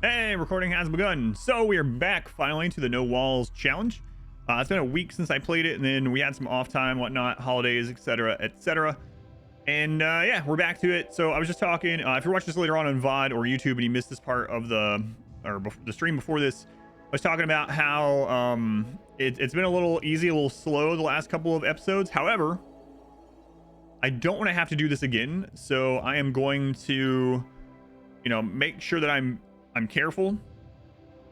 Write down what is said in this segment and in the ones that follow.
Hey, recording has begun. So we are back finally to the No Walls challenge. It's been a week since I played it, and then we had some off time, whatnot, holidays, etc., etc. And yeah, we're back to it. So I was just talking. If you're watching this later on VOD or YouTube and you missed this part of the stream before this, I was talking about how it's been a little easy, a little slow the last couple of episodes. However, I don't want to have to do this again, so I am going to, make sure that I'm careful,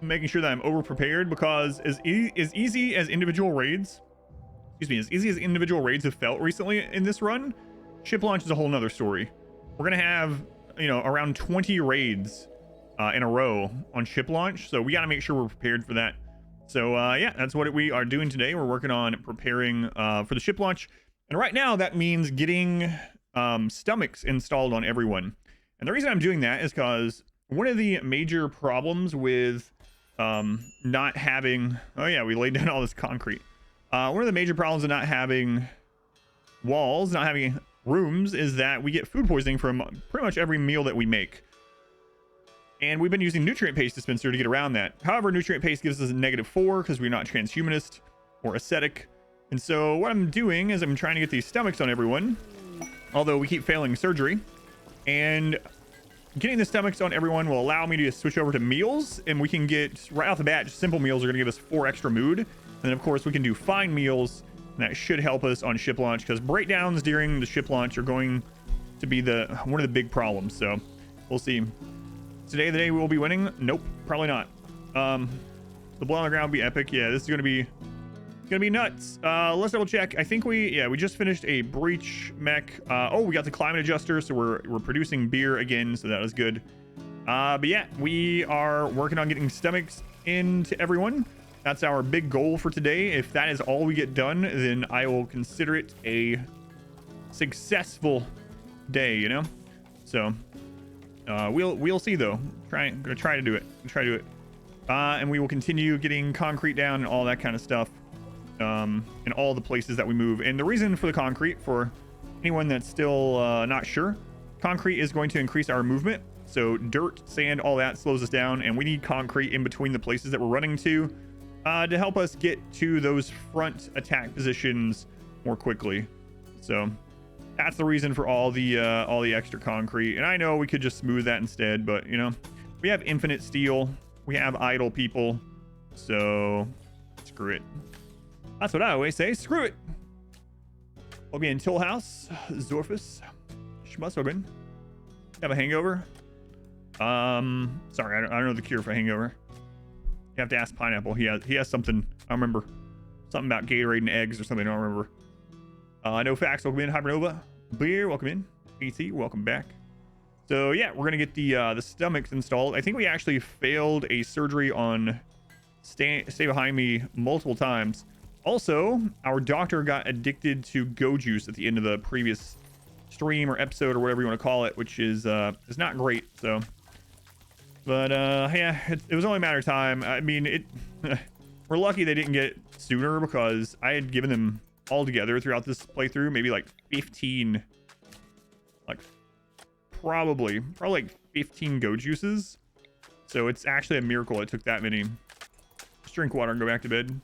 making sure that I'm over prepared, because as easy as individual raids have felt recently in this run, ship launch is a whole nother story. We're gonna have around 20 raids in a row on ship launch, so we got to make sure we're prepared for that. So yeah, that's what we are doing today. We're working on preparing for the ship launch, and right now that means getting stomachs installed on everyone. And the reason I'm doing that is because one of the major problems with not having, oh yeah, we laid down all this concrete. One of the major problems of not having walls, not having rooms, is that we get food poisoning from pretty much every meal that we make. And we've been using nutrient paste dispenser to get around that. However, nutrient paste gives us a -4 because we're not transhumanist or ascetic. And so what I'm doing is I'm trying to get these stomachs on everyone, although we keep failing surgery. And getting the stomachs on everyone will allow me to switch over to meals, and we can get, right off the bat, just simple meals are going to give us 4 extra mood. And then of course we can do fine meals, and that should help us on ship launch, because breakdowns during the ship launch are going to be one of the big problems. So we'll see. Today the day we will be winning? Nope, probably not. The blood on the ground will be epic. Yeah, this is going to be nuts. Let's double check. I think we just finished a breach mech. Oh, we got the climate adjuster, so we're producing beer again, so that was good. But yeah, we are working on getting stomachs into everyone. That's our big goal for today. If that is all we get done, then I will consider it a successful day, So we'll see though. Gonna try to do it. And we will continue getting concrete down and all that kind of stuff. In all the places that we move. And the reason for the concrete, for anyone that's still not sure, concrete is going to increase our movement. So dirt, sand, all that slows us down, and we need concrete in between the places that we're running to help us get to those front attack positions more quickly. So that's the reason for all the extra concrete. And I know we could just smooth that instead, but we have infinite steel, we have idle people, so screw it. That's what I always say. Screw it. We'll be in Toll House, Zorfus, Schmussogen. Have a hangover? Sorry, I don't know the cure for hangover. You have to ask Pineapple. He has something. I don't remember. Something about Gatorade and eggs or something. I don't remember. No facts. Welcome in, Hybernova. Beer, welcome in. PT, welcome back. So yeah, we're gonna get the stomachs installed. I think we actually failed a surgery on Stay Behind Me multiple times. Also, our doctor got addicted to go juice at the end of the previous stream or episode or whatever you want to call it, which is not great. So, but yeah, it was only a matter of time. I mean, we're lucky they didn't get sooner, because I had given them all together throughout this playthrough maybe like 15, probably like 15 go juices. So it's actually a miracle it took that many. Just drink water and go back to bed.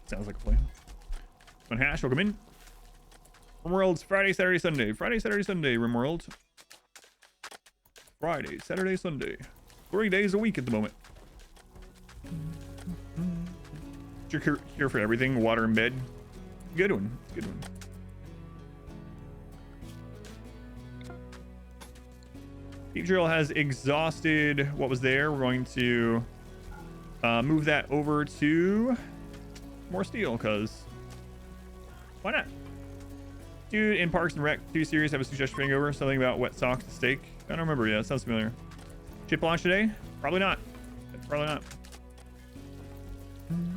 Sounds like a plan. Hash, welcome in. RimWorld's Friday, Saturday, Sunday. Friday, Saturday, Sunday, RimWorld. Friday, Saturday, Sunday. 3 days a week at the moment. What's your cure for everything? Water and bed. Good one. Good one. Deep Drill has exhausted what was there. We're going to move that over to more steel, because why not? Dude, in Parks and Rec 2 series, have a suggestion for hangover. Something about wet socks to steak. I don't remember. Yeah, that sounds familiar. Chip launch today? Probably not. Probably not.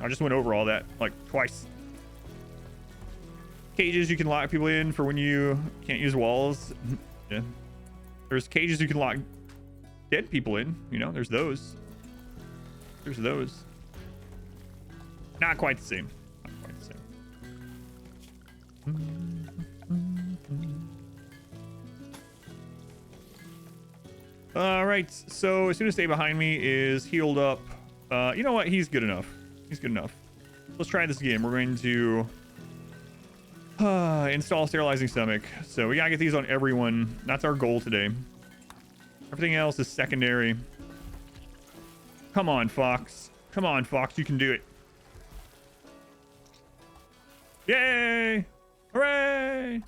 I just went over all that like twice. Cages you can lock people in for when you can't use walls. Yeah. There's cages you can lock dead people in. There's those. There's those. Not quite the same. Not quite the same. All right, so as soon as stay behind me is healed up, you know what? He's good enough. He's good enough. Let's try this again. We're going to install sterilizing stomach. So we gotta get these on everyone. That's our goal today. Everything else is secondary. Come on, Fox. Come on, Fox. You can do it. Yay! Hooray!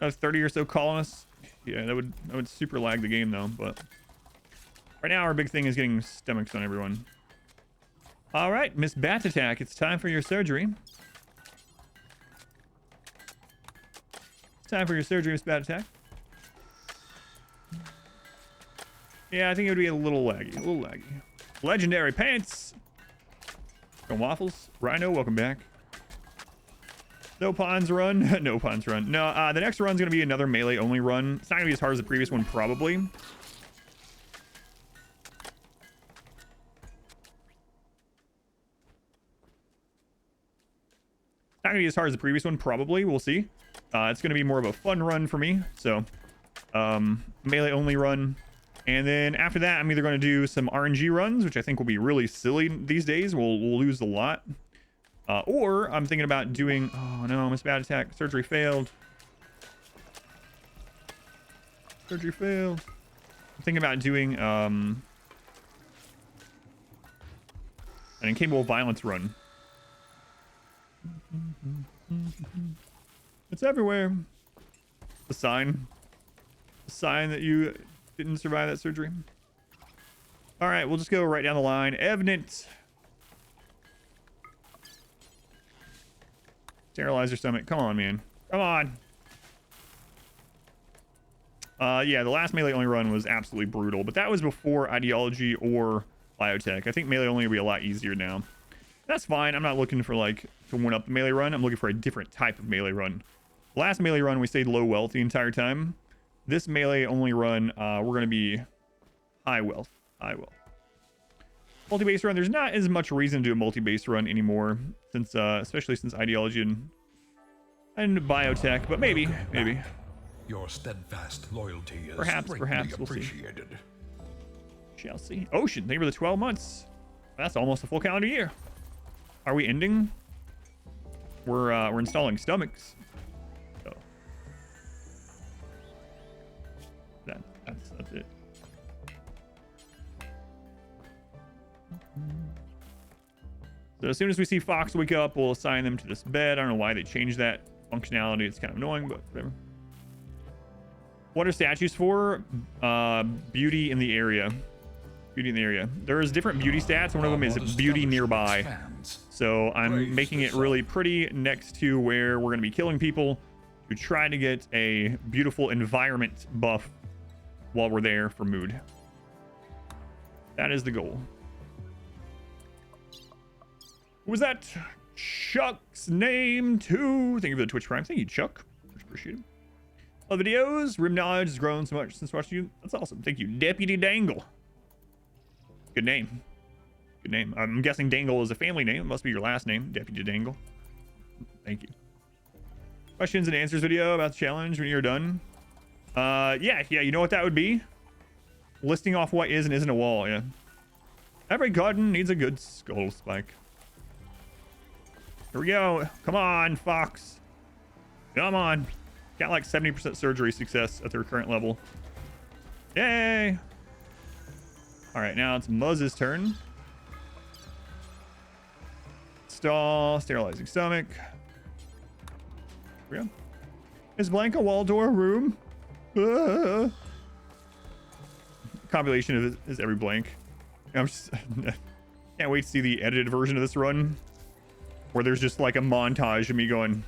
That's 30 or so colonists. Yeah, that would super lag the game though. But right now our big thing is getting stomachs on everyone. All right, Miss Bat Attack, it's time for your surgery. It's time for your surgery, Miss Bat Attack. Yeah, I think it would be a little laggy. A little laggy. Legendary pants. Go Waffles. Rhino, welcome back. No Pawns run. No Pawns run. No, the next run's going to be another melee only run. It's not going to be as hard as the previous one, probably. It's not going to be as hard as the previous one, probably. We'll see. It's going to be more of a fun run for me. So, melee only run. And then after that, I'm either going to do some RNG runs, which I think will be really silly these days. We'll lose a lot. Or I'm thinking about doing... Oh, no. Miss Bad Attack. Surgery failed. Surgery failed. I'm thinking about doing an Incapable Violence run. It's everywhere. The sign. The sign that you didn't survive that surgery. All right, we'll just go right down the line. Evident. Sterilize your stomach. Come on, man. Come on. Yeah, the last melee only run was absolutely brutal, but that was before ideology or biotech. I think melee only will be a lot easier now. That's fine. I'm not looking for like to win up the melee run. I'm looking for a different type of melee run. Last melee run, we stayed low wealth the entire time. This melee only run, we're going to be high wealth. High wealth. Multi-base run, there's not as much reason to do a multi-base run anymore, since especially since ideology and biotech, but maybe. Your steadfast loyalty is perhaps we'll appreciated. See. Shall see. Ocean, thank you for the 12 months. That's almost a full calendar year. Are we ending? We're installing stomachs. So that's it. So as soon as we see Fox wake up, we'll assign them to this bed. I don't know why they changed that functionality. It's kind of annoying, but whatever. What are statues for? Beauty in the area. Beauty in the area. There's different beauty stats. One of them is beauty nearby. So I'm making it really pretty next to where we're going to be killing people to try to get a beautiful environment buff while we're there for mood. That is the goal. Who was that? Chuck's name too. Thank you for the Twitch Prime. Thank you, Chuck. Much appreciated. All the videos. Rim knowledge has grown so much since watching you. That's awesome. Thank you, Deputy Dangle. Good name. Good name. I'm guessing Dangle is a family name. It must be your last name, Deputy Dangle. Thank you. Questions and answers video about the challenge when you're done. Yeah. You know what that would be? Listing off what is and isn't a wall. Yeah. Every garden needs a good skull spike. Here we go. Come on, Fox. Come on. Got like 70% surgery success at their current level. Yay. All right, now it's Muzz's turn. Stall, sterilizing stomach. Here we go. Is Blanca Waldor room? Compilation of is every blank. I'm just can't wait to see the edited version of this run, where there's just like a montage of me going,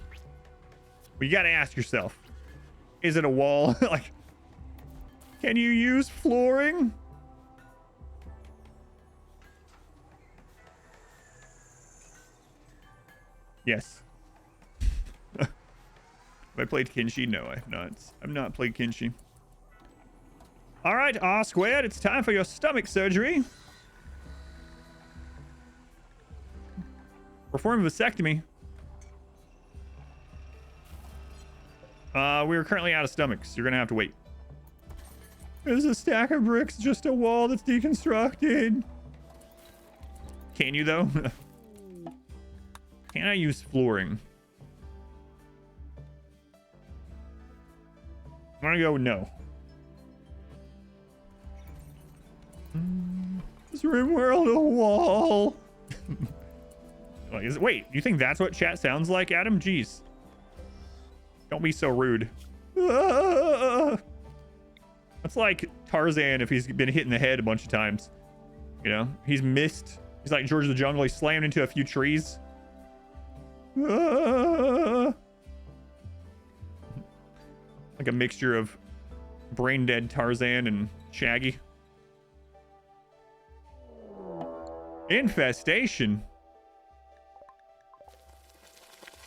well, you got to ask yourself, is it a wall? Like, can you use flooring? Yes. Have I played Kinshi? No, I have not. I've not played Kinshi. All right, R squared, it's time for your stomach surgery. Perform a vasectomy. We're currently out of stomachs. You're gonna have to wait. There's a stack of bricks, just a wall that's deconstructed. Can you though? Can I use flooring? I'm gonna go no. Is RimWorld a wall? Wait, you think that's what chat sounds like, Adam? Jeez. Don't be so rude. That's like Tarzan if he's been hit in the head a bunch of times. You know, he's missed. He's like George of the Jungle. He slammed into a few trees. Like a mixture of brain dead Tarzan and Shaggy. Infestation.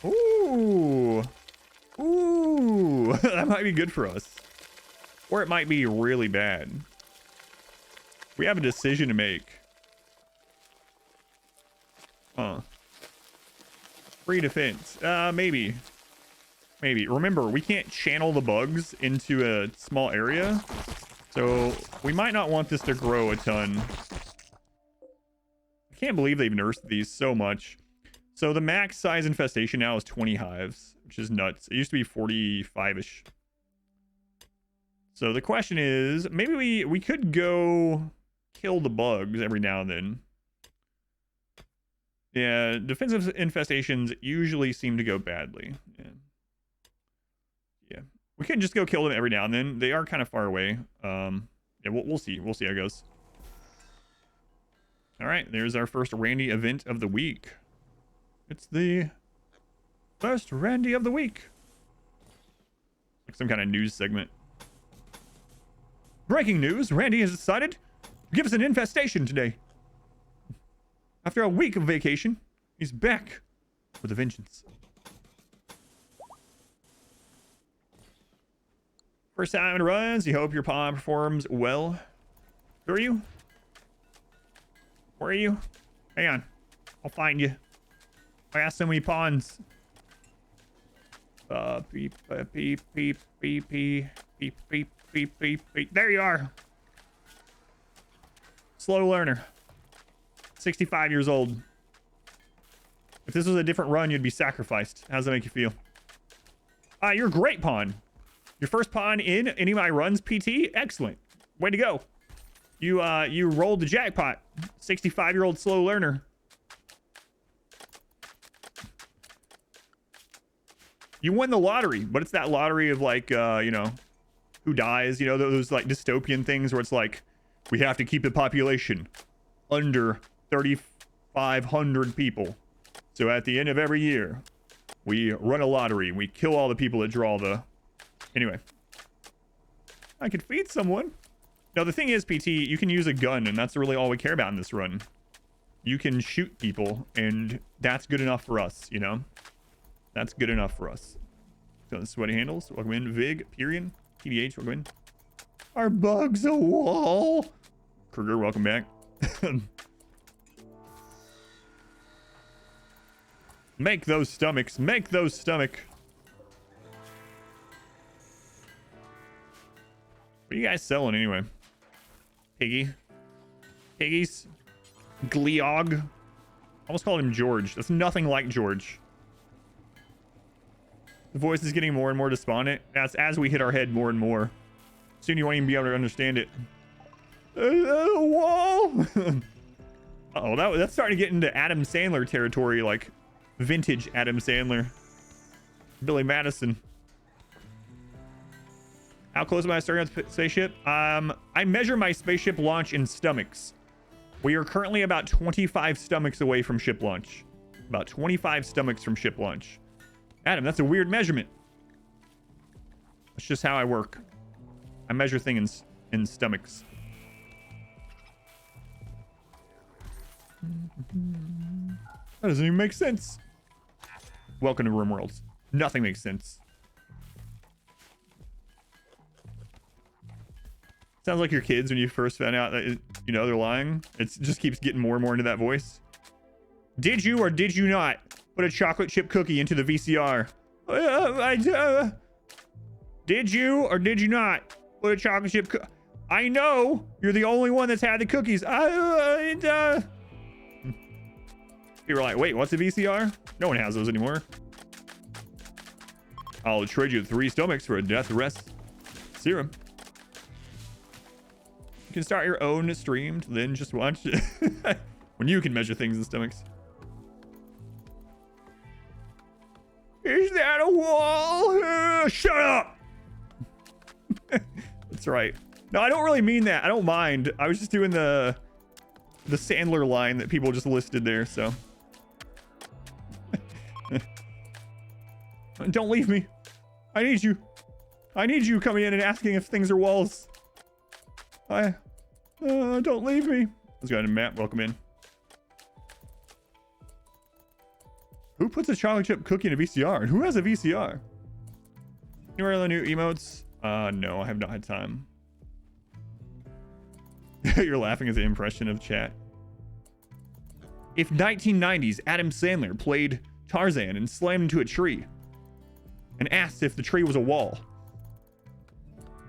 Ooh. Ooh. That might be good for us. Or it might be really bad. We have a decision to make. Huh. Free defense. Maybe. Maybe. Remember, we can't channel the bugs into a small area. So we might not want this to grow a ton. I can't believe they've nursed these so much. So the max size infestation now is 20 hives, which is nuts. It used to be 45-ish. So the question is, maybe we could go kill the bugs every now and then. Yeah, defensive infestations usually seem to go badly. Yeah. We can just go kill them every now and then. They are kind of far away. Yeah, we'll see. We'll see how it goes. All right, there's our first Randy event of the week. It's the first Randy of the week. Like some kind of news segment. Breaking news, Randy has decided to give us an infestation today. After a week of vacation, he's back with a vengeance. First time it runs, you hope your pawn performs well. Who are you? Where are you? Hang on. I'll find you. I got so many pawns. Beep, beep, beep, beep, beep, beep, beep, beep, beep, beep. There you are. Slow learner. 65 years old. If this was a different run, you'd be sacrificed. How does that make you feel? You're a great pawn. Your first pawn in any of my runs, PT? Excellent. Way to go. You rolled the jackpot. 65-year-old slow learner. You won the lottery, but it's that lottery of like, you know, who dies, you know, those like dystopian things where it's like, we have to keep the population under 3,500 people. So at the end of every year, we run a lottery. We kill all the people that draw the... Anyway. I could feed someone. Now, the thing is, PT, you can use a gun, and that's really all we care about in this run. You can shoot people, and that's good enough for us, you know? That's good enough for us. So, sweaty handles. Welcome in. Vig, Pyrian, TDH, welcome in. Are bugs a wall? Kruger, welcome back. Make those stomachs. Make those stomach. What are you guys selling anyway? Piggy. Piggies. Gleog. Almost called him George. That's nothing like George. The voice is getting more and more despondent as we hit our head more and more. Soon you won't even be able to understand it. Wall. Uh-oh, that's starting to get into Adam Sandler territory, like vintage Adam Sandler. Billy Madison. How close am I starting on the spaceship? I measure my spaceship launch in stomachs. We are currently about 25 stomachs away from ship launch. About 25 stomachs from ship launch. Adam, that's a weird measurement. That's just how I work. I measure things in stomachs. That doesn't even make sense. Welcome to RimWorld. Nothing makes sense. Sounds like your kids when you first found out that, you know, they're lying. It just keeps getting more and more into that voice. Did you or did you not put a chocolate chip cookie into the VCR? Did you or did you not put a chocolate chip I know you're the only one that's had the cookies. People are like, wait, what's a VCR? No one has those anymore. I'll trade you 3 stomachs for a death rest serum. You can start your own stream to then just watch it. When you can measure things in stomachs. Is that a wall? Shut up! That's right. No, I don't really mean that. I don't mind. I was just doing the Sandler line that people just listed there, so. Don't leave me. I need you. I need you coming in and asking if things are walls. Don't leave me. Let's go ahead and Matt, welcome in. Who puts a chocolate chip cookie in a VCR? And who has a VCR? Anywhere on the new emotes? No, I have not had time. You're laughing at the impression of chat. If 1990s Adam Sandler played Tarzan and slammed into a tree and asked if the tree was a wall,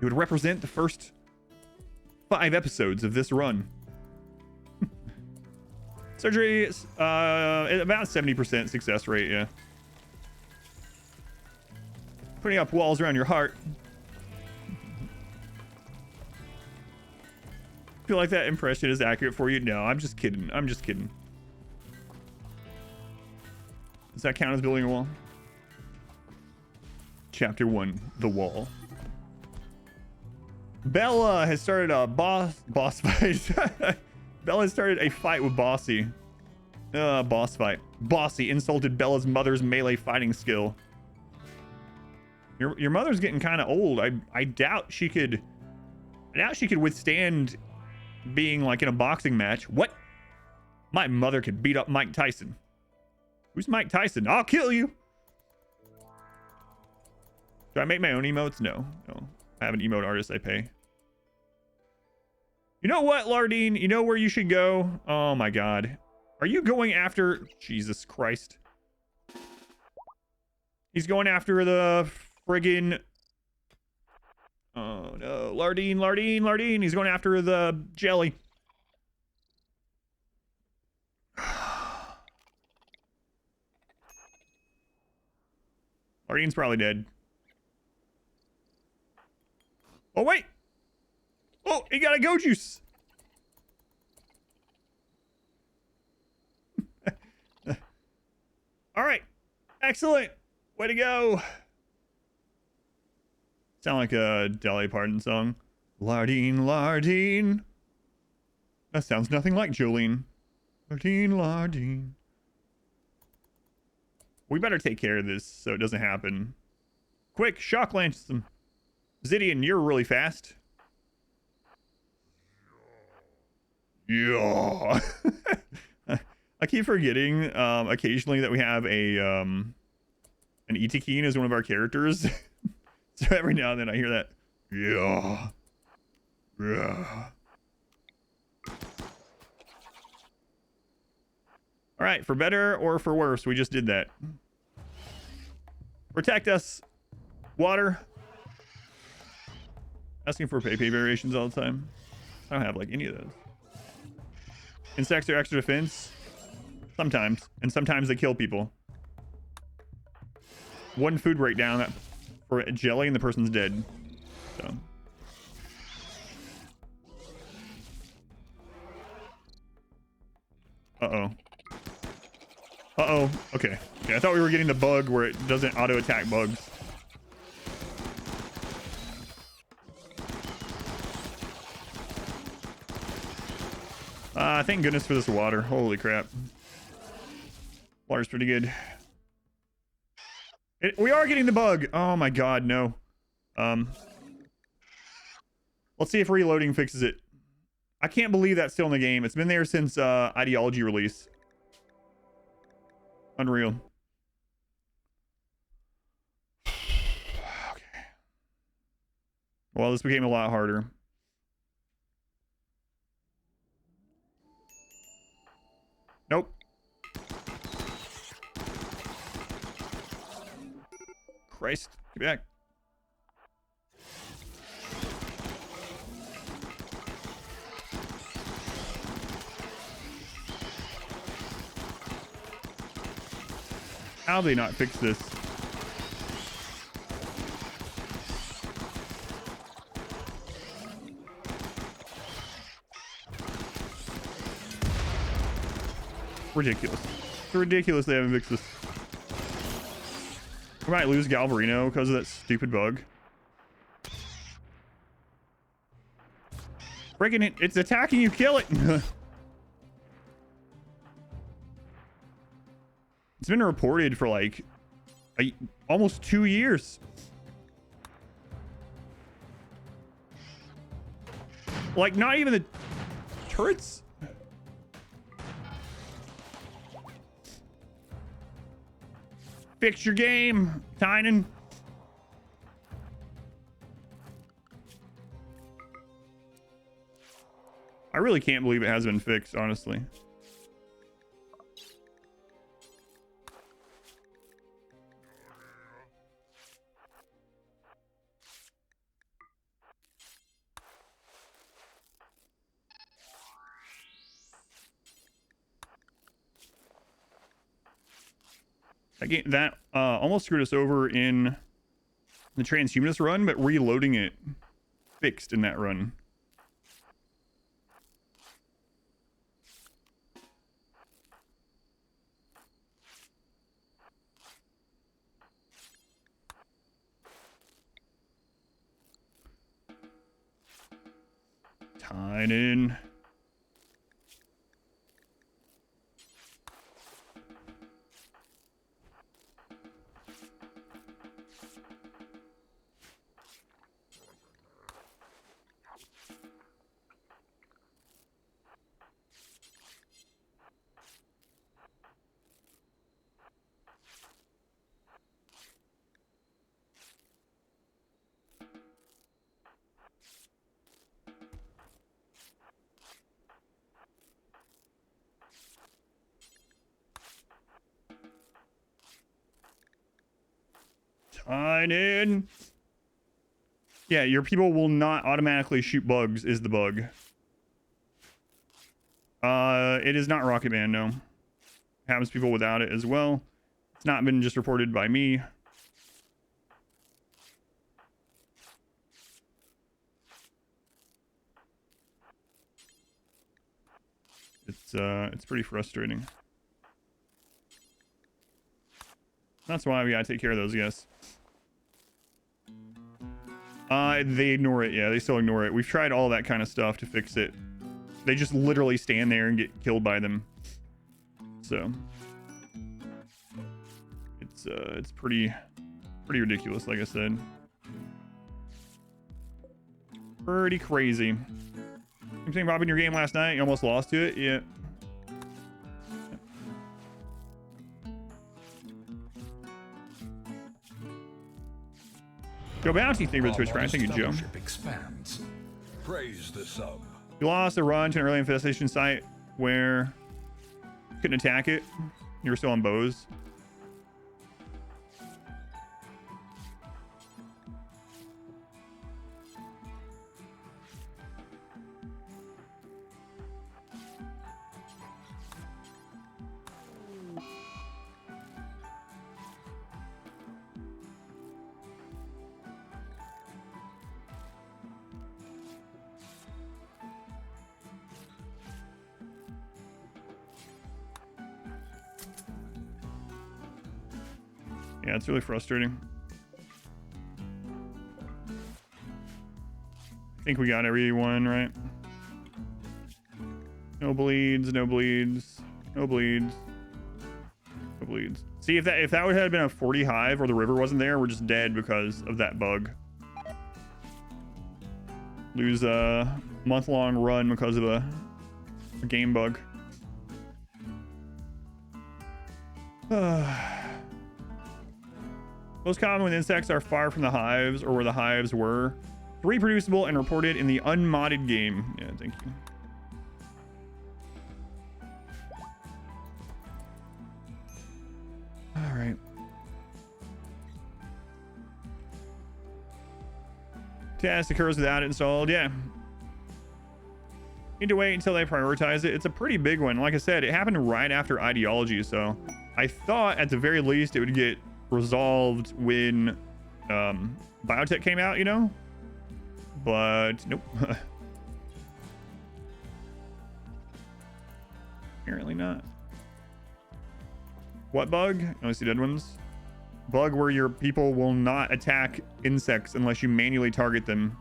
it would represent the first 5 episodes of this run. Surgery is about 70% success rate, yeah. Putting up walls around your heart. Feel like that impression is accurate for you? No, I'm just kidding. I'm just kidding. Does that count as building a wall? Chapter 1, The Wall. Bella has started a boss fight. Bella has started a fight with Bossy. Boss fight. Bossy insulted Bella's mother's melee fighting skill. Your mother's getting kind of old. I doubt she could withstand being like in a boxing match. What? My mother could beat up Mike Tyson. Who's Mike Tyson? I'll kill you. Do I make my own emotes? No. I have an emote artist I pay. You know what, Lardine? You know where you should go? Oh my God. Are you going after... Jesus Christ. He's going after the friggin... Oh no. Lardine. He's going after the jelly. Lardine's probably dead. Oh, wait. Oh, he got a go juice. All right. Excellent. Way to go. Sound like a Dolly Parton song. Lardine. That sounds nothing like Jolene. Lardine. We better take care of this so it doesn't happen. Quick, shock launch them. Zidian, you're really fast. Yeah. I keep forgetting occasionally that we have an Itikeen as one of our characters. So every now and then I hear that. Yeah. All right, for better or for worse, we just did that. Protect us. Water. Asking for pay variations all the time. I don't have like any of those. Insects are extra defense. Sometimes. And sometimes they kill people. 1 food breakdown for a jelly and the person's dead. So. Okay. I thought we were getting the bug where it doesn't auto attack bugs. Thank goodness for this water. Holy crap. Water's pretty good. We are getting the bug. Oh my God, no. Let's see if reloading fixes it. I can't believe that's still in the game. It's been there since Ideology release. Unreal. Okay. Well, this became a lot harder. Nope. Christ. Get back. How have they not fixed this? Ridiculous. It's ridiculous they haven't fixed this. We might lose Galvarino because of that stupid bug. Breaking it. It's attacking you. Kill it. It's been reported for like almost 2 years. Like, not even the turrets. Fix your game, Tynan. I really can't believe it has been fixed, honestly. Again, that almost screwed us over in the transhumanist run, but reloading it fixed in that run. Tied in. Tied in. Yeah, your people will not automatically shoot bugs is the bug. It is not Rocketman, no. Happens to people without it as well. It's not been just reported by me. It's pretty frustrating. That's why we gotta take care of those guys. They ignore it. Yeah, they still ignore it. We've tried all that kind of stuff to fix it. They just literally stand there and get killed by them. So it's pretty ridiculous, like I said. Pretty crazy. You think Bob in your game last night? You almost lost to it? Yeah. Joe Bounty, thank you for the Twitch Prime. Thank you, Joe. Expands. Praise the sub. You lost a run to an early infestation site where you couldn't attack it. You were still on bows. Yeah, it's really frustrating. I think we got everyone, right? No bleeds, no bleeds, no bleeds, no bleeds. See, if that would have been a 40 hive or the river wasn't there, we're just dead because of that bug. Lose a month-long run because of a game bug. Most common when insects are far from the hives or where the hives were. Reproducible and reported in the unmodded game. Yeah, thank you. All right. Test occurs without it installed. Yeah. Need to wait until they prioritize it. It's a pretty big one. Like I said, it happened right after ideology, so I thought at the very least it would get resolved when Biotech came out, you know? But nope. Apparently not. What bug? Oh, I see dead ones. Bug where your people will not attack insects unless you manually target them.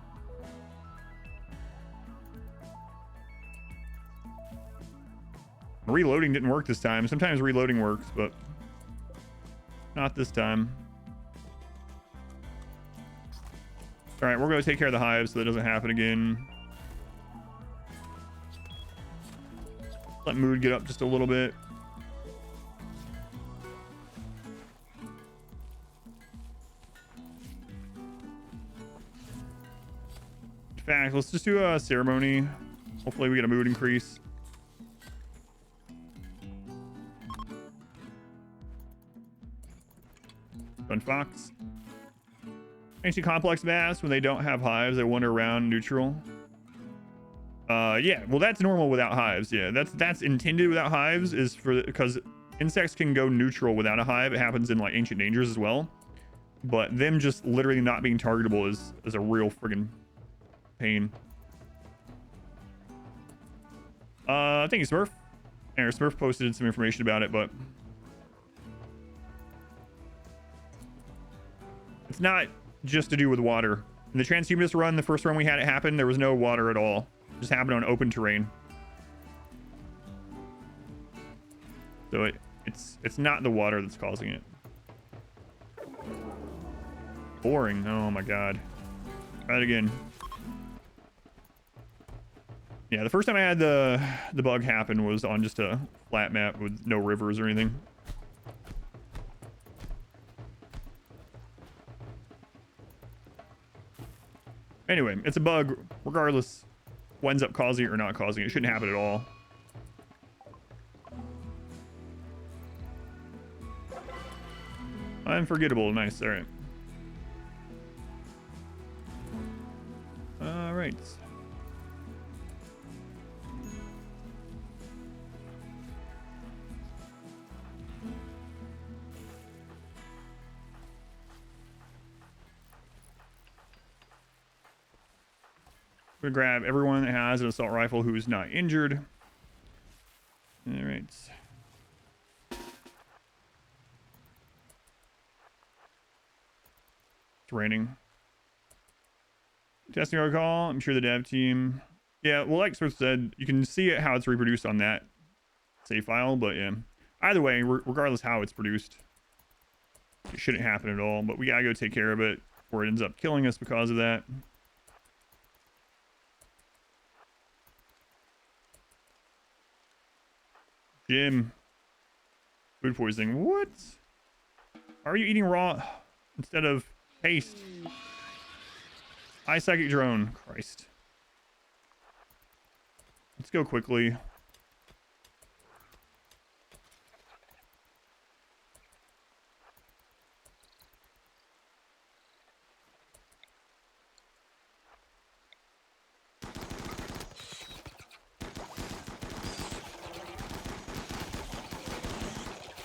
Reloading didn't work this time. Sometimes reloading works, but not this time. All right, we're going to take care of the hives so that doesn't happen again. Let mood get up just a little bit. In fact, let's just do a ceremony. Hopefully we get a mood increase. Fun fox. Ancient complex bass, when they don't have hives, they wander around neutral. Yeah, well, that's normal without hives. Yeah, that's intended without hives, is for because insects can go neutral without a hive. It happens in like ancient dangers as well, but them just literally not being targetable is a real friggin' pain. Thank you, Smurf. And Smurf posted some information about it, but it's not just to do with water. In the transhumanist run, the first run we had it happen, there was no water at all. It just happened on open terrain. So it's not the water that's causing it. Boring. Oh my god. Try it again. Yeah, the first time I had the bug happen was on just a flat map with no rivers or anything. Anyway, it's a bug regardless what ends up causing it or not causing it. It shouldn't happen at all. Unforgettable. Nice. All right. All right. We're gonna grab everyone that has an assault rifle who is not injured. All right. It's raining. Testing protocol. I'm sure the dev team. Yeah, well, like Swift said, you can see it how it's reproduced on that save file, but yeah. Either way, regardless how it's produced, it shouldn't happen at all. But we gotta go take care of it, or it ends up killing us because of that. Jim. Food poisoning. What? Are you eating raw instead of paste? High psychic drone. Christ. Let's go quickly.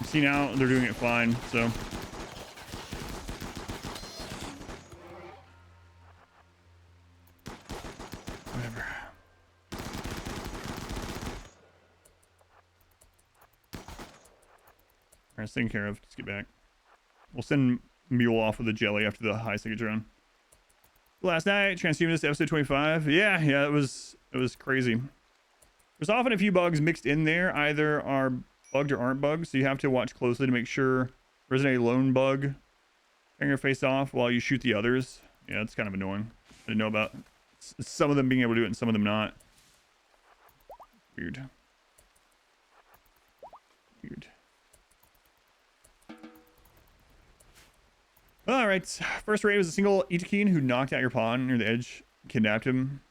See, now they're doing it fine, so. Whatever. Alright, it's taken care of. Let's get back. We'll send Mule off with the jelly after the high second drone. Last night, Transhumanist episode 25. Yeah, it was crazy. There's often a few bugs mixed in there. Either are bugged or aren't bugs, so you have to watch closely to make sure there isn't a lone bug tearing your face off while you shoot the others. Yeah, it's kind of annoying. I didn't know about some of them being able to do it and some of them not. Weird. All right. First raid was a single Itakeen who knocked out your pawn near the edge, kidnapped him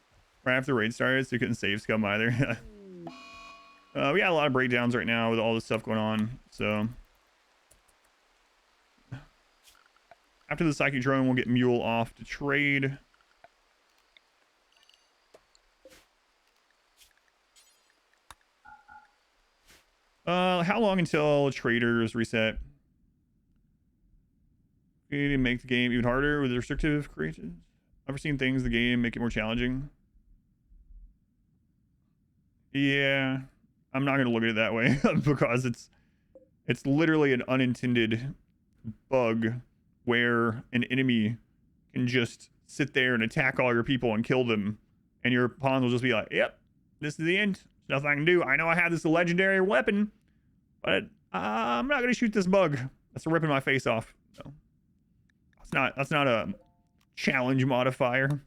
right after the raid started, so you couldn't save scum either. We got a lot of breakdowns right now with all this stuff going on, so after the psychic drone, we'll get Mule off to trade. How long until traders reset? To make the game even harder with restrictive creatures. I've seen things in the game make it more challenging. Yeah, I'm not gonna look at it that way because it's literally an unintended bug where an enemy can just sit there and attack all your people and kill them, and your pawns will just be like, "Yep, this is the end. There's nothing I can do. I know I have this legendary weapon, but I'm not gonna shoot this bug. That's ripping my face off." No, that's not a challenge modifier.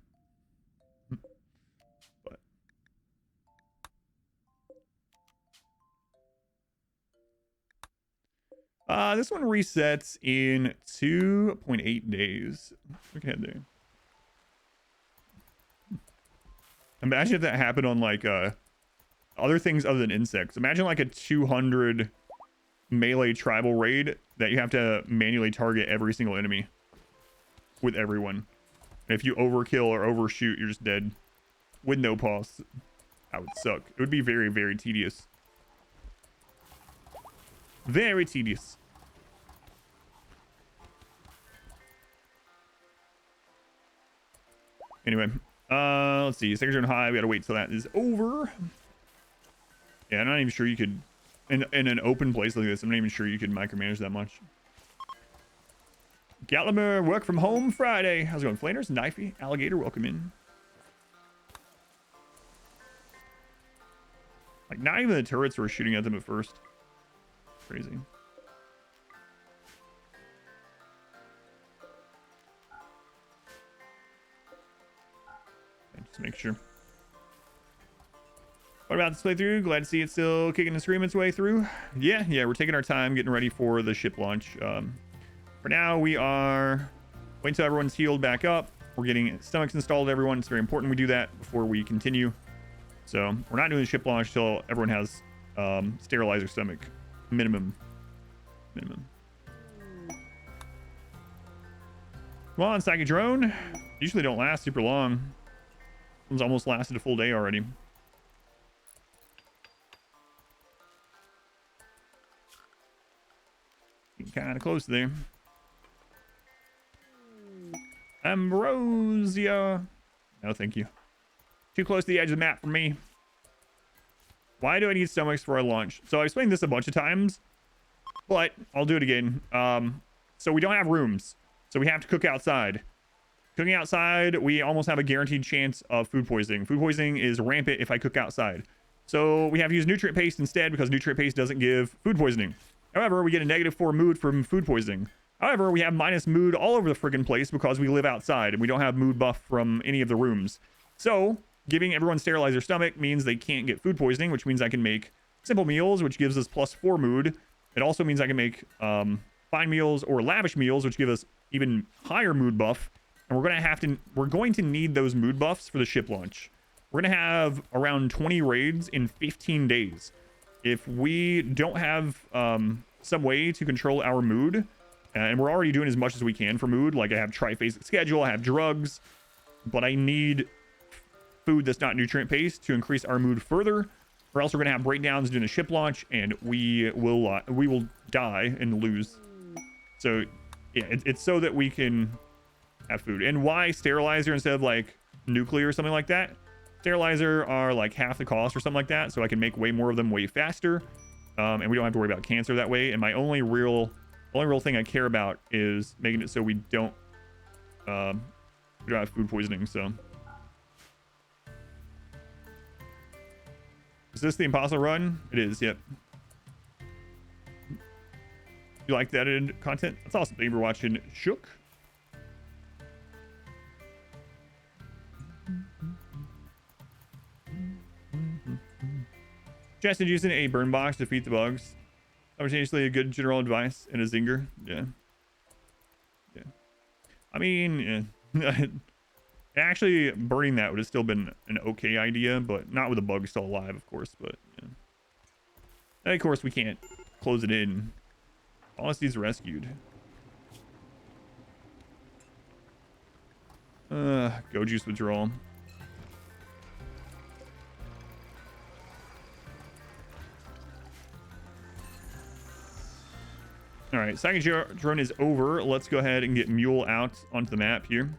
This one resets in 2.8 days. Look ahead there. Imagine if that happened on like other things other than insects. Imagine like a 200 melee tribal raid that you have to manually target every single enemy with everyone. And if you overkill or overshoot, you're just dead with no pause. That would suck. It would be very, very tedious. Very tedious. Anyway, let's see. Seconds are high. We gotta wait till that is over. Yeah, I'm not even sure you could, in an open place like this, I'm not even sure you could micromanage that much. Gallagher, work from home Friday. How's it going? Flanders, Knifey, Alligator, welcome in. Like, not even the turrets were shooting at them at first. Crazy. Just make sure. What about this playthrough? Glad to see it still kicking and screaming its way through. Yeah, we're taking our time getting ready for the ship launch. For now, we are waiting until everyone's healed back up. We're getting stomachs installed, everyone. It's very important we do that before we continue. So we're not doing the ship launch till everyone has sterilizer stomach. Minimum. Come on, psychic drone. Usually don't last super long. One's almost lasted a full day already. Kind of close there. Ambrosia. No, thank you. Too close to the edge of the map for me. Why do I need stomachs for a launch? So I explained this a bunch of times, but I'll do it again. So we don't have rooms, so we have to cook outside. Cooking outside, we almost have a guaranteed chance of food poisoning. Food poisoning is rampant if I cook outside. So we have to use nutrient paste instead because nutrient paste doesn't give food poisoning. However, we get a -4 mood from food poisoning. However, we have minus mood all over the friggin' place because we live outside and we don't have mood buff from any of the rooms. So giving everyone sterilizer stomach means they can't get food poisoning, which means I can make simple meals, which gives us +4 mood. It also means I can make fine meals or lavish meals, which give us even higher mood buff. And we're going to need those mood buffs for the ship launch. We're going to have around 20 raids in 15 days. If we don't have some way to control our mood, and we're already doing as much as we can for mood, like I have triphasic schedule, I have drugs, but I need food that's not nutrient paste to increase our mood further, or else we're going to have breakdowns during the ship launch, and we will die and lose. So yeah, it's so that we can have food. And why sterilizer instead of like nuclear or something like that? Sterilizer are like half the cost or something like that, so I can make way more of them way faster, and we don't have to worry about cancer that way. And my only real thing I care about is making it so we don't have food poisoning. So is this the impossible run? It is. Yep. You like that edited content? That's awesome. Thank you for watching. Shook. Suggested using a burn box to defeat the bugs. Simultaneously a good general advice and a zinger. Yeah. I mean, yeah. Actually, burning that would have still been an okay idea, but not with the bug still alive, of course. But yeah. And of course, we can't close it in. Unless he's rescued. Go juice withdrawal. All right, second charge run is over. Let's go ahead and get Mule out onto the map here.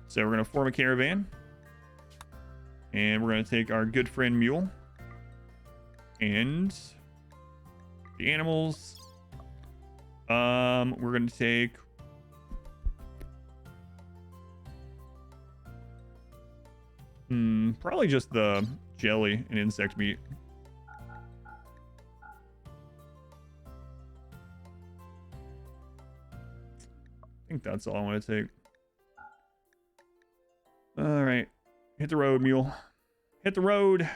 So we're going to form a caravan. And we're going to take our good friend Mule. And the animals. We're going to take... probably just the jelly and insect meat. I think that's all I want to take. All right. Hit the road, Mule. Hit the road.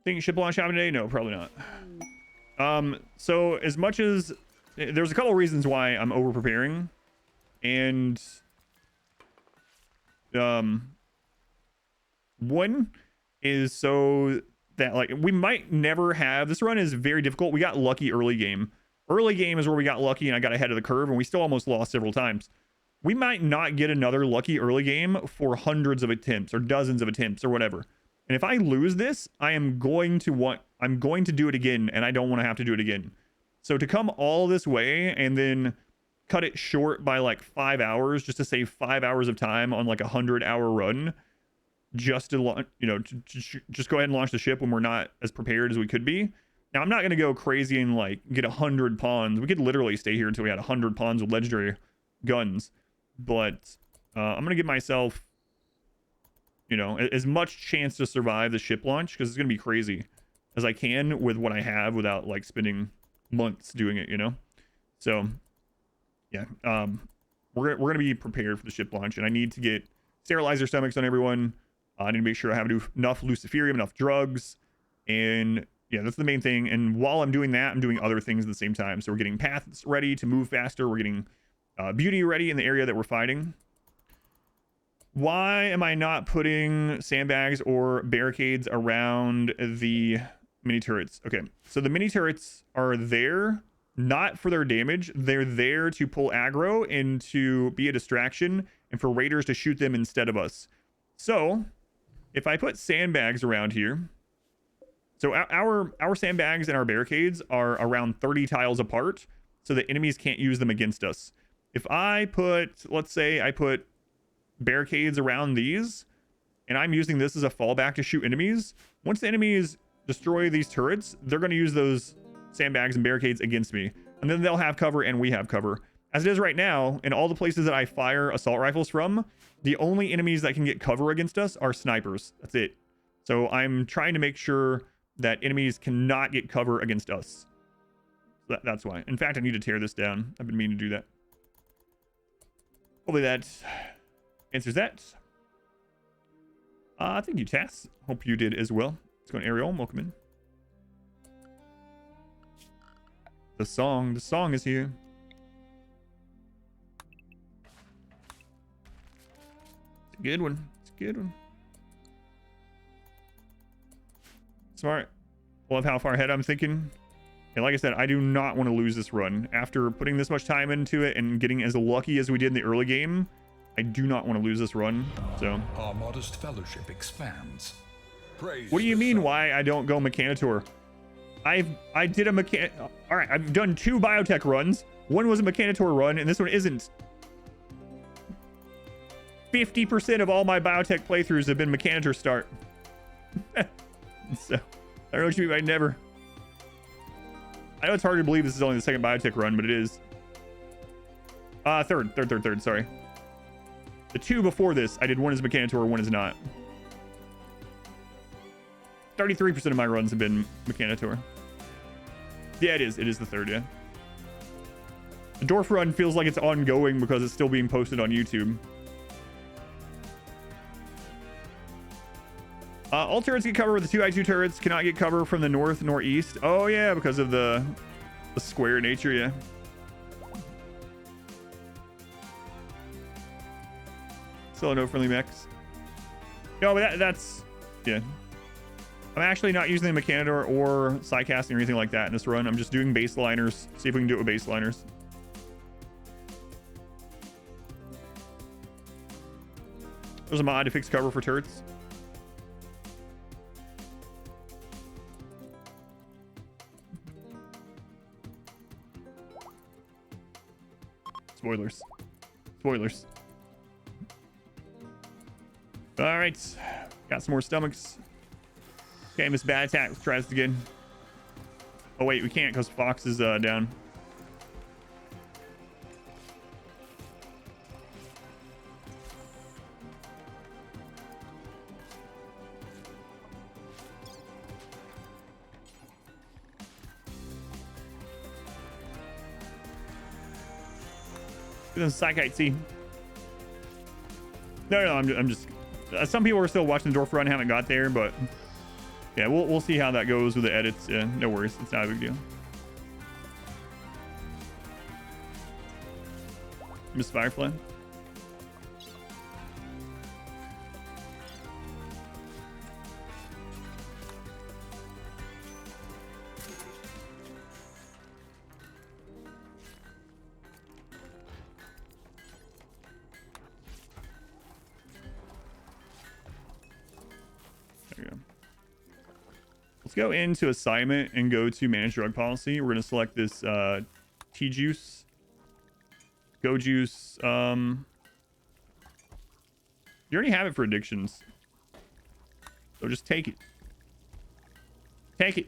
Think ship launch happen today? No, probably not. So as much as there's a couple of reasons why I'm over preparing, and one is so that like we might never have this run is very difficult. We got lucky early game. Early game is where we got lucky and I got ahead of the curve, and we still almost lost several times. We might not get another lucky early game for hundreds of attempts or dozens of attempts or whatever. And if I lose this, I'm going to do it again, and I don't want to have to do it again. So to come all this way and then cut it short by like 5 hours just to save 5 hours of time on like a 100-hour run, just to just go ahead and launch the ship when we're not as prepared as we could be. Now I'm not going to go crazy and like get 100 pawns. We could literally stay here until we had 100 pawns with legendary guns, but I'm going to give myself, as much chance to survive the ship launch, because it's going to be crazy, as I can with what I have without like spending months doing it, So yeah, we're going to be prepared for the ship launch, and I need to get sterilizer stomachs on everyone. I need to make sure I have enough luciferium, enough drugs, and yeah, that's the main thing. And while I'm doing that, I'm doing other things at the same time. So we're getting paths ready to move faster. We're getting beauty ready in the area that we're fighting. Why am I not putting sandbags or barricades around the mini turrets? Okay, so the mini turrets are there not for their damage. They're there to pull aggro and to be a distraction and for raiders to shoot them instead of us. So if I put sandbags around here, so our sandbags and our barricades are around 30 tiles apart, so that enemies can't use them against us. If I put, let's say I put barricades around these, and I'm using this as a fallback to shoot enemies, once the enemies destroy these turrets, they're going to use those sandbags and barricades against me, and then they'll have cover and we have cover. As it is right now, in all the places that I fire assault rifles from, the only enemies that can get cover against us are snipers. That's it. So I'm trying to make sure that enemies cannot get cover against us. So that's why. In fact, I need to tear this down. I've been meaning to do that. Hopefully that answers that. Thank you, Tass. Hope you did as well. Let's go on Ariel. Welcome in. The song is here. It's a good one. It's a good one. Smart. Love how far ahead I'm thinking. And like I said, I do not want to lose this run. After putting this much time into it and getting as lucky as we did in the early game, I do not want to lose this run. So our modest fellowship expands. Praise what do you mean why I don't go Mechanitor? I did a all right, I've done 2 biotech runs. One was a Mechanitor run, and this one isn't. 50% of all my biotech playthroughs have been Mechanitor start. So I don't know what you mean by never. I know it's hard to believe this is only the second biotech run, but it is. Third, sorry. The 2 before this, I did one as Mechanitor, one is not. 33% of my runs have been Mechanitor. Yeah, it is the third, yeah. The Dwarf run feels like it's ongoing because it's still being posted on YouTube. All turrets get cover with the 2i2 turrets. Cannot get cover from the north nor east. Oh yeah, because of the square nature, yeah. Still no friendly mechs. No, but that's yeah. I'm actually not using the Mechanitor or Psycasting or anything like that in this run. I'm just doing baseliners. See if we can do it with baseliners. There's a mod to fix cover for turrets. Spoilers. Spoilers. All right. Got some more stomachs. Okay, Miss Bad Attack. Let's try this again. Oh, wait. We can't because Fox is down. Psychite C. No, I'm just. Some people are still watching the Dwarf Run, haven't got there, but yeah, we'll see how that goes with the edits. Yeah, no worries, it's not a big deal. Miss Firefly. Go into assignment and go to manage drug policy. We're going to select this T juice, go juice. You already have it for addictions, so just take it. Take it.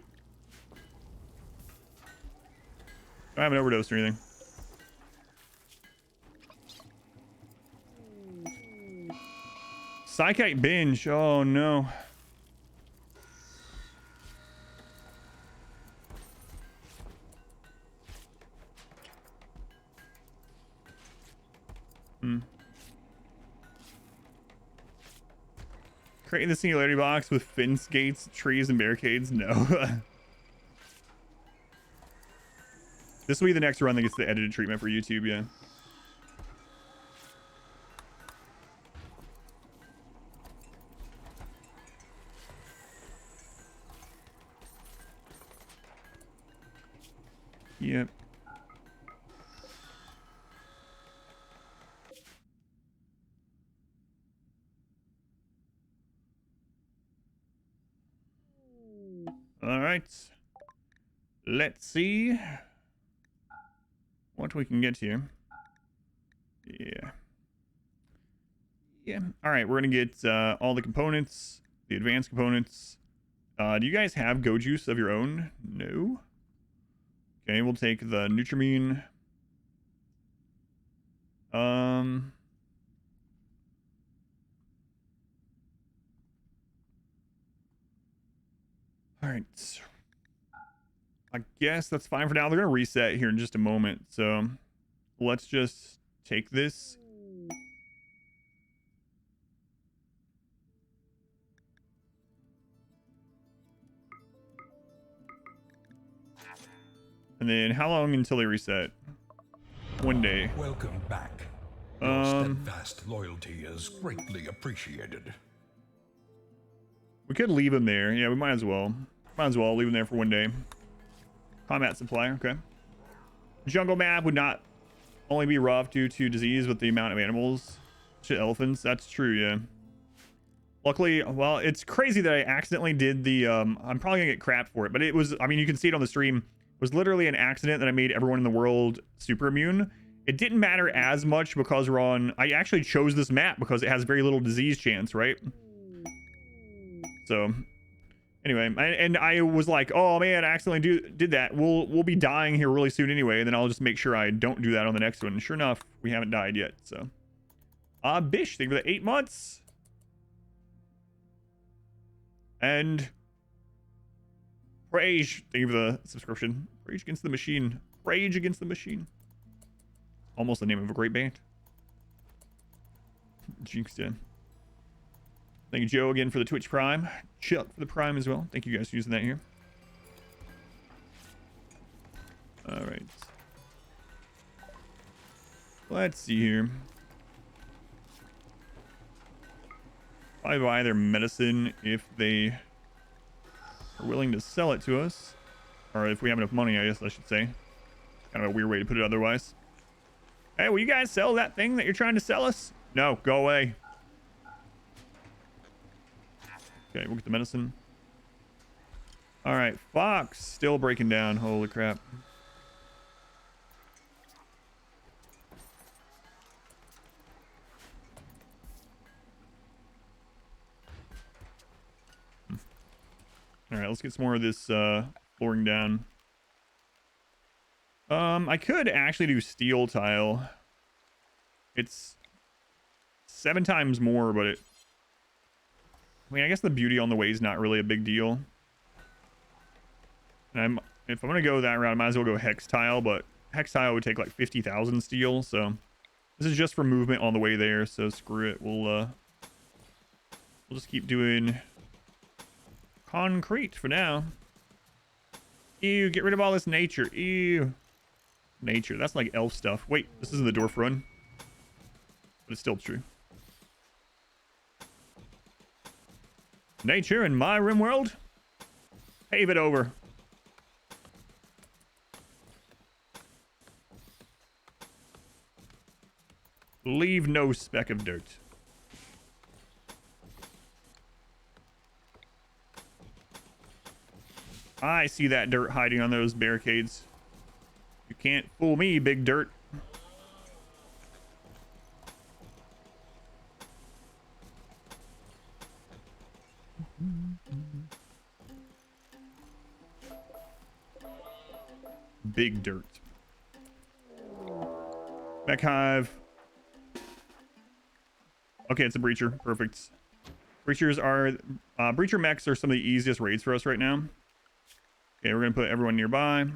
Don't have an overdose or anything. Psychite binge. Oh no. Creating the singularity box with fence gates, trees, and barricades? No. This will be the next run that gets the edited treatment for YouTube, yeah. Yep. All right, let's see what we can get here. Yeah. All right, we're gonna get all the components, the advanced components. Do you guys have go juice of your own? No. Okay, we'll take the Nutrimine. All right. I guess that's fine for now. They're going to reset here in just a moment. So let's just take this. And then how long until they reset? 1 day. Welcome back. Your steadfast loyalty is greatly appreciated. We could leave him there. Yeah, we might as well. Might as well leave him there for 1 day. Combat supply, okay. Jungle map would not only be rough due to disease, but the amount of animals. Shit, elephants. That's true, yeah. Luckily, well, it's crazy that I accidentally did the, I'm probably gonna get crap for it, but it was, I mean, you can see it on the stream. It was literally an accident that I made everyone in the world super immune. It didn't matter as much because we're on, I actually chose this map because it has very little disease chance, right? So anyway, and I was like, oh man, I accidentally did that. We'll be dying here really soon anyway, and then I'll just make sure I don't do that on the next one. And sure enough, we haven't died yet. So Bish, thank you for the 8 months. And Rage, thank you for the subscription. Rage Against the Machine. Rage Against the Machine. Almost the name of a great band. Jinxed in. Thank you, Joe, again for the Twitch Prime. Chuck for the Prime as well. Thank you guys for using that here. All right. Let's see here. Probably buy their medicine if they are willing to sell it to us. Or if we have enough money, I guess I should say. Kind of a weird way to put it otherwise. Hey, will you guys sell that thing that you're trying to sell us? No, go away. Okay, we'll get the medicine. All right, Fox still breaking down. Holy crap. All right, let's get some more of this flooring down. I could actually do steel tile. It's 7 times more, but I mean, I guess the beauty on the way is not really a big deal. And if I'm gonna go that route, I might as well go hex tile, but hex tile would take like 50,000 steel, so this is just for movement on the way there, so screw it. We'll just keep doing concrete for now. Ew, get rid of all this nature. Ew. Nature, that's like elf stuff. Wait, this isn't the dwarf run, but it's still true. Nature in my RimWorld? Pave it over. Leave no speck of dirt. I see that dirt hiding on those barricades. You can't fool me, big dirt. Big dirt. Mech hive. Okay, it's a breacher. Perfect. Breachers are breacher mechs are some of the easiest raids for us right now. Okay, we're gonna put everyone nearby.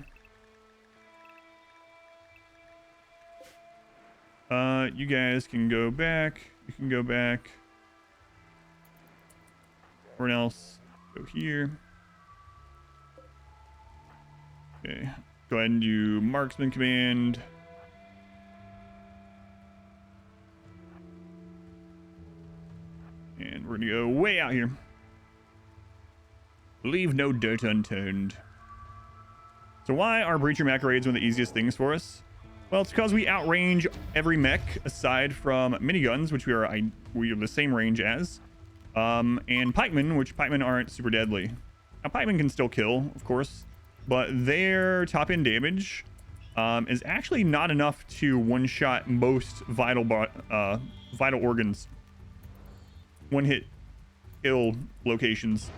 You guys can go back. You can go back. Everyone else, go here. Okay, go ahead and do marksman command. And we're gonna go way out here. Leave no dirt unturned. So why are breacher mech raids one of the easiest things for us? Well, it's because we outrange every mech aside from miniguns, which we have the same range as, and pikemen, which pikemen aren't super deadly. Now, pikemen can still kill, of course, but their top end damage is actually not enough to one-shot most vital organs. One-hit kill locations.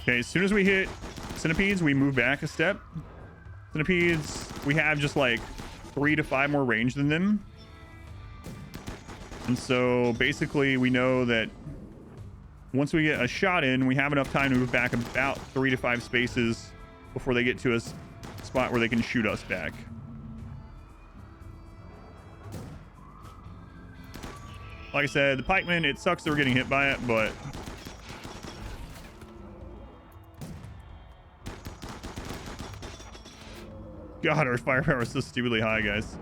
Okay, as soon as we hit centipedes, we move back a step. Centipedes, we have just like 3 to 5 more range than them. And so basically we know that once we get a shot in, we have enough time to move back about 3 to 5 spaces before they get to a spot where they can shoot us back. Like I said, the pikemen, it sucks that we're getting hit by it, but God, our firepower is so stupidly high, guys.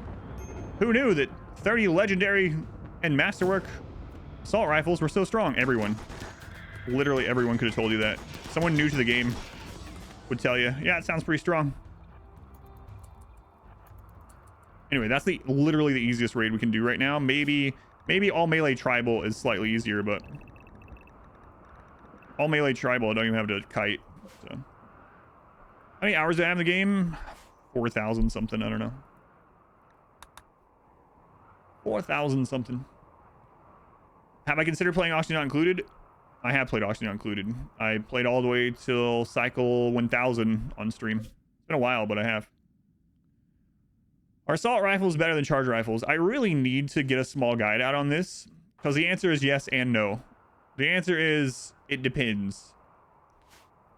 Who knew that 30 legendary and masterwork assault rifles were so strong? Everyone. Literally everyone could have told you that. Someone new to the game would tell you, yeah, it sounds pretty strong. Anyway, that's literally the easiest raid we can do right now. Maybe all melee tribal is slightly easier, but all melee tribal I don't even have to kite. So how many hours do I have in the game? 4,000 something, I don't know. 4,000 something. Have I considered playing Oxygen Not Included? I have played Oxygen Not Included. I played all the way till cycle 1000 on stream. It's been a while, but I have. Are assault rifles better than charge rifles? I really need to get a small guide out on this, because the answer is yes and no. The answer is it depends.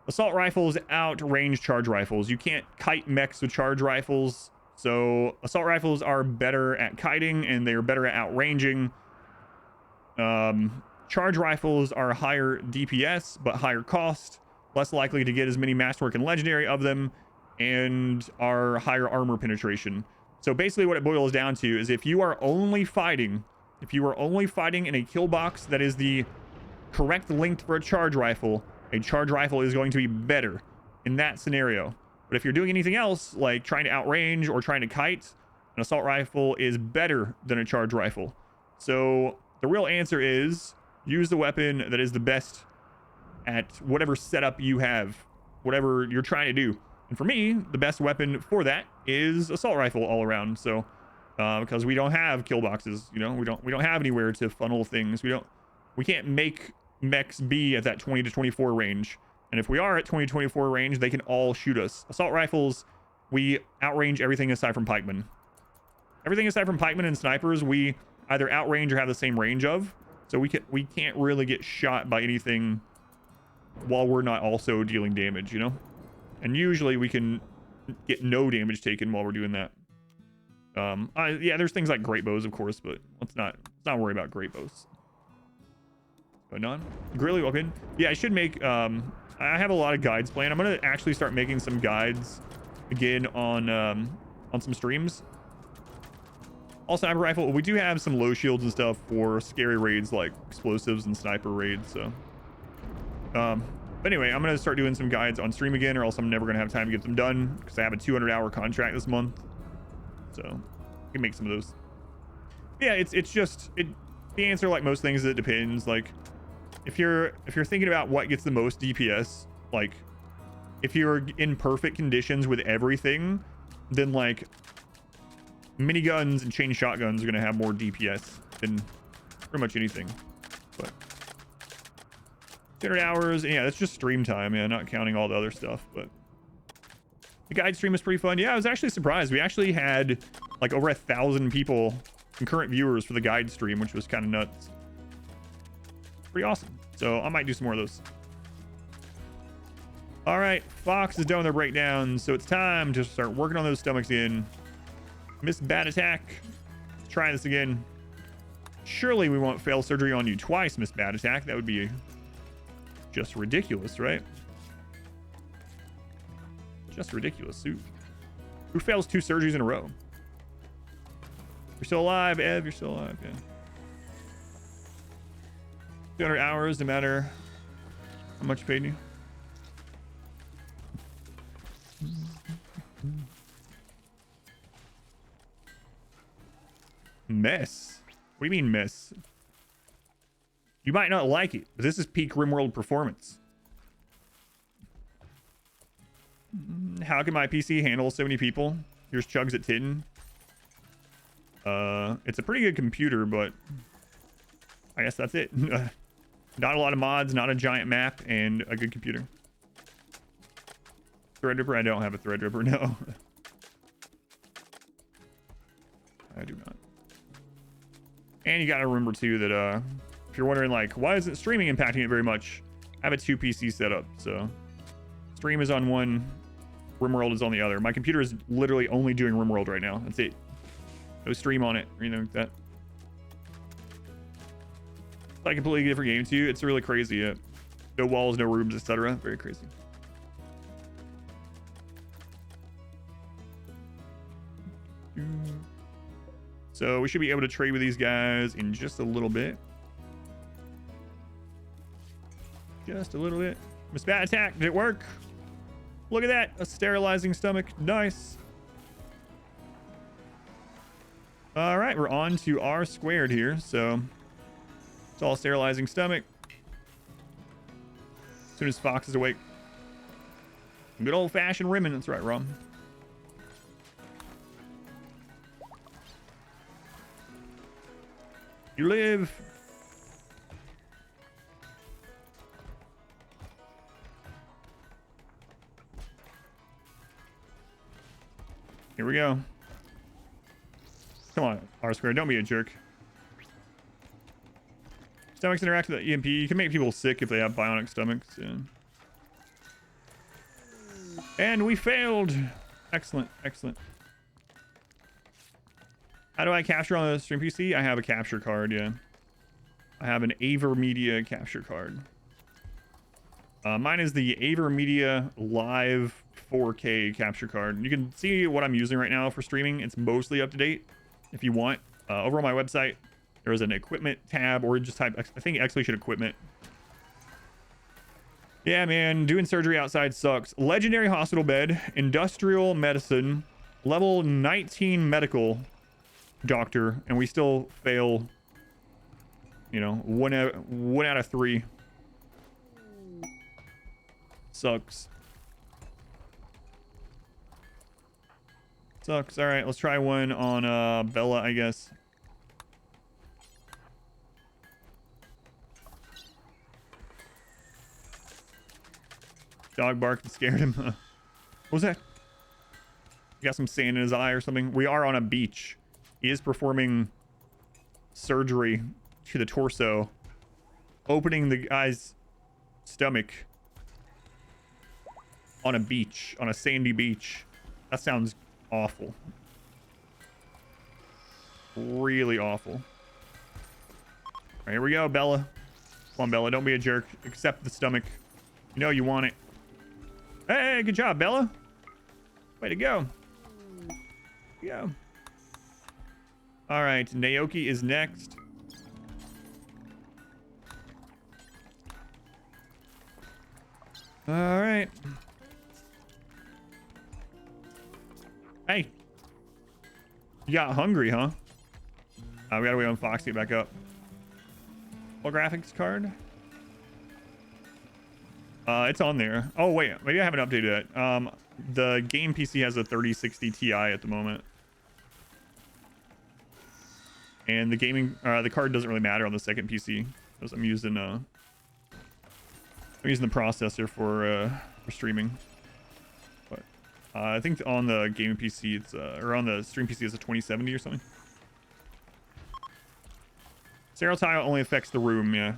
Assault rifles outrange charge rifles. You can't kite mechs with charge rifles. So assault rifles are better at kiting and they're better at outranging. Charge rifles are higher DPS, but higher cost, less likely to get as many masterwork and legendary of them, and are higher armor penetration. So basically what it boils down to is if you are only fighting in a kill box that is the correct length for a charge rifle is going to be better in that scenario. But if you're doing anything else, like trying to outrange or trying to kite, an assault rifle is better than a charge rifle. So the real answer is use the weapon that is the best at whatever setup you have, whatever you're trying to do. And for me, the best weapon for that is assault rifle all around. So because we don't have kill boxes, you know, we don't have anywhere to funnel things. We can't make mechs be at that 20 to 24 range. And if we are at 20 to 24 range, they can all shoot us. Assault rifles, we outrange everything aside from pikemen. Everything aside from pikemen and snipers, we either outrange or have the same range of. So we can't really get shot by anything while we're not also dealing damage, you know? And usually we can get no damage taken while we're doing that. Yeah, there's things like great bows, of course, but let's not worry about great bows. Going on. Grilly, welcome in. Yeah, I should make, I have a lot of guides planned. I'm going to actually start making some guides again on some streams. All sniper rifle. We do have some low shields and stuff for scary raids like explosives and sniper raids. So, but anyway, I'm going to start doing some guides on stream again, or else I'm never going to have time to get them done because I have a 200-hour contract this month. So, I can make some of those. Yeah, it's just the answer, like most things, it depends. Like, if you're thinking about what gets the most DPS, like if you're in perfect conditions with everything, then like miniguns and chain shotguns are going to have more DPS than pretty much anything. But 200 hours, yeah, that's just stream time, yeah, not counting all the other stuff. But the guide stream was pretty fun. Yeah, I was actually surprised. We actually had like over 1,000 people, concurrent viewers for the guide stream, which was kind of nuts. Pretty awesome. So I might do some more of those. All right, Fox is done with their breakdown, so it's time to start working on those stomachs again. Miss Bad Attack. Let's try this again. Surely we won't fail surgery on you twice, Miss Bad Attack. That would be just ridiculous, right? Just ridiculous. Who fails 2 surgeries in a row? You're still alive, Ev. You're still alive, yeah. 200 hours, no matter how much you paid you. Mess? What do you mean mess? You might not like it, but this is peak RimWorld performance. How can my PC handle 70 people? Here's Chugs at 10. It's a pretty good computer, but I guess that's it. Not a lot of mods, not a giant map, and a good computer. Threadripper? I don't have a Threadripper, no. I do not. And you gotta remember too that if you're wondering like why isn't streaming impacting it very much, I have a 2 PC setup. So stream is on one, RimWorld is on the other. My computer is literally only doing RimWorld right now. That's it. No stream on it or anything like that. It's like a completely different game too. It's really crazy. Yeah. No walls, no rooms, etc. Very crazy. So we should be able to trade with these guys in just a little bit. Just a little bit. Miss Bad Attack, did it work? Look at that, a sterilizing stomach, nice. All right, we're on to R squared here. So it's all sterilizing stomach. As soon as Fox is awake. Good old fashioned rimming, that's right, Rom. You live. Here we go. Come on, R squared, don't be a jerk. Stomachs interact with the EMP. You can make people sick if they have bionic stomachs. Yeah. And we failed. Excellent, excellent. How do I capture on the stream PC? I have a capture card, yeah. I have an AverMedia capture card. Mine is the AverMedia Live 4K capture card. You can see what I'm using right now for streaming. It's mostly up to date. If you want, over on my website, there is an equipment tab, or just type, I think Exploration Equipment. Yeah, man, doing surgery outside sucks. Legendary hospital bed, industrial medicine, level 19 medical doctor, and we still fail, you know, one out of 3. Sucks. Sucks. All right, let's try one on Bella, I guess. Dog barked and scared him. What was that? He got some sand in his eye or something. We are on a beach. He is performing surgery to the torso, opening the guy's stomach on a beach, on a sandy beach. That sounds awful. Really awful. All right, here we go, Bella. Come on, Bella. Don't be a jerk. Accept the stomach. You know you want it. Hey, good job, Bella. Way to go. Yeah. All right, Naoki is next. All right. Hey. You got hungry, huh? We gotta wait on Fox to get back up. What graphics card? It's on there. Oh, wait. Maybe I haven't updated it. The game PC has a 3060 Ti at the moment. And the gaming, the card doesn't really matter on the second PC because I'm using the processor for streaming. But I think on the gaming PC it's or on the stream PC it's a 2070 or something. Sterile tile only affects the room. Yeah,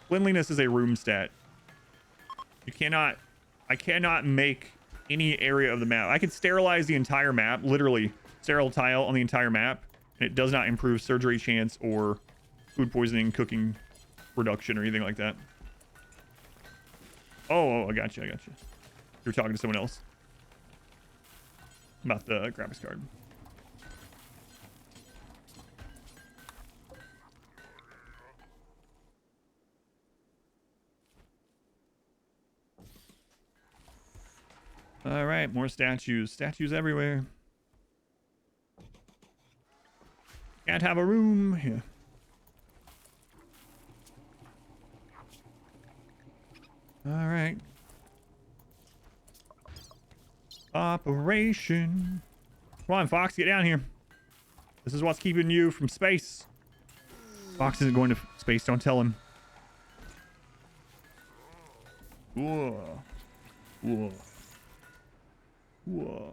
cleanliness is a room stat. You cannot, I cannot make any area of the map. I could sterilize the entire map, literally sterile tile on the entire map, and it does not improve surgery chance or food poisoning, cooking reduction, or anything like that. Oh, I got you. I got you. You're talking to someone else about the graphics card. All right, more statues. Statues everywhere. Can't have a room here. All right. Operation. Come on, Fox, get down here. This is what's keeping you from space. Fox isn't going to space, don't tell him. Whoa. Whoa. Whoa.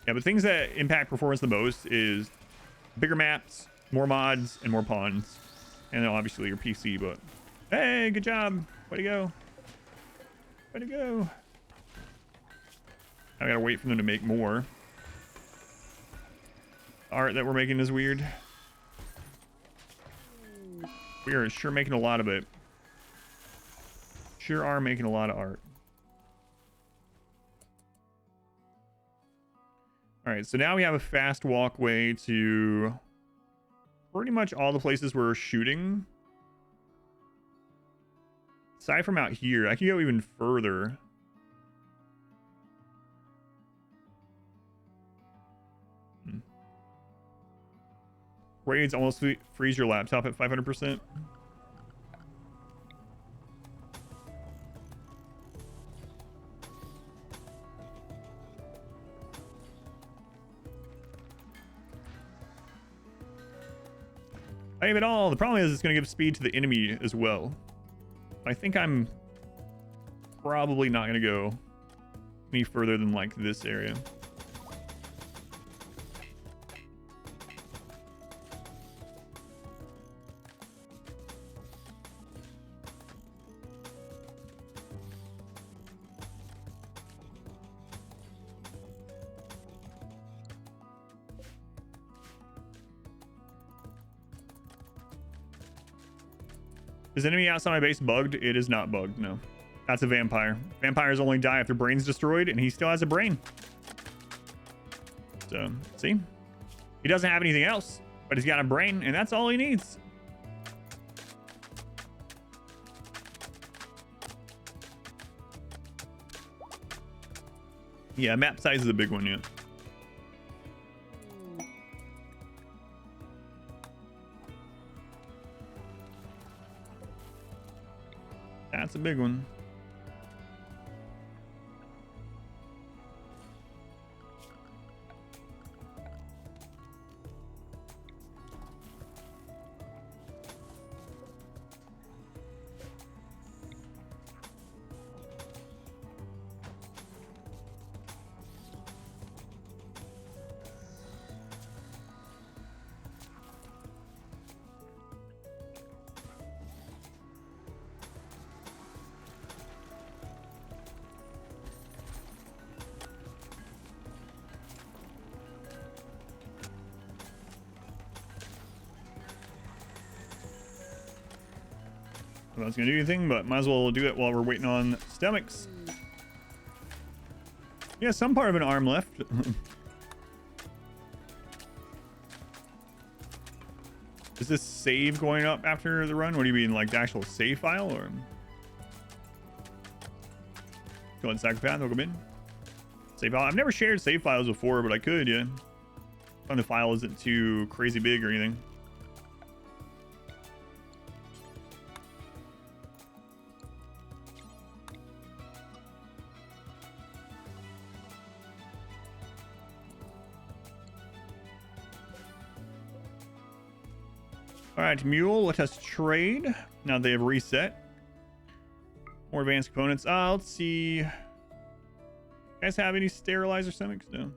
Yeah, but things that impact performance the most is bigger maps, more mods, and more pawns. And then obviously your PC, but hey, good job. Way to go. Way to go. I gotta wait for them to make more. Art that we're making is weird. We are sure making a lot of it. Sure are making a lot of art. All right, so now we have a fast walkway to pretty much all the places we're shooting. Aside from out here, I can go even further. Raids almost freeze your laptop at 500%. Save it all. The problem is it's going to give speed to the enemy as well. I think I'm probably not going to go any further than like this area. Is enemy outside my base bugged? It is not bugged, no. That's a vampire. Vampires only die if their brain's destroyed, and he still has a brain. So, see? He doesn't have anything else, but he's got a brain, and that's all he needs. Yeah, map size is a big one, yeah. That's a big one. Well, that's gonna do anything, but might as well do it while we're waiting on stomachs. Yeah, some part of an arm left. Is this save going up after the run? What do you mean, like the actual save file, or? Go ahead, psychopath. Welcome in. Save file. I've never shared save files before, but I could, yeah. If the file isn't too crazy big or anything. All right, Mule, let us trade. Now they have reset. More advanced components. Let's see. You guys have any sterilizer stomachs? No.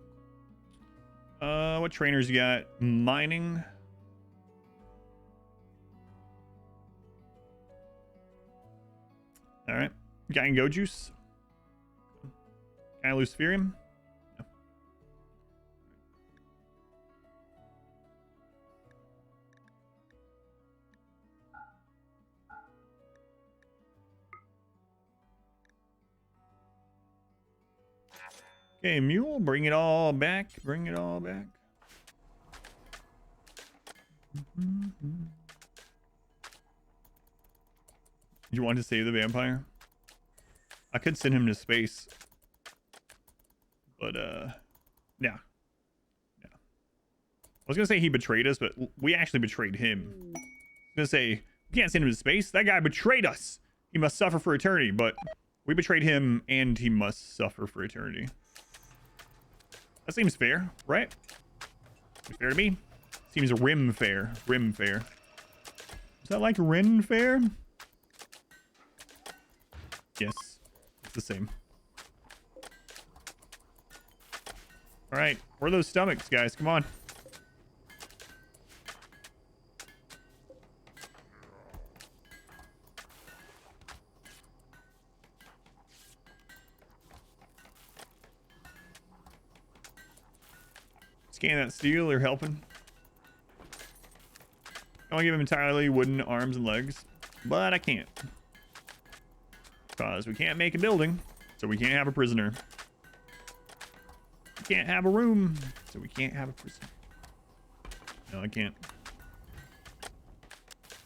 What trainers you got? Mining. All right. Got any go juice? Can I lose Luciferium? No. Okay, Mule, bring it all back. Bring it all back. You want to save the vampire? I could send him to space. But, yeah. I was gonna say he betrayed us, but we actually betrayed him. I was gonna say, we can't send him to space. That guy betrayed us. He must suffer for eternity, but we betrayed him and he must suffer for eternity. That seems fair, right? Seems fair to me. Seems rim fair. Rim fair. Is that like Ren fair? Yes. It's the same. Alright. Where are those stomachs, guys? Come on. Scan that steel, they're helping. I want to give him entirely wooden arms and legs, but I can't. Because we can't make a building, so we can't have a prisoner. We can't have a room, so we can't have a prisoner. No, I can't.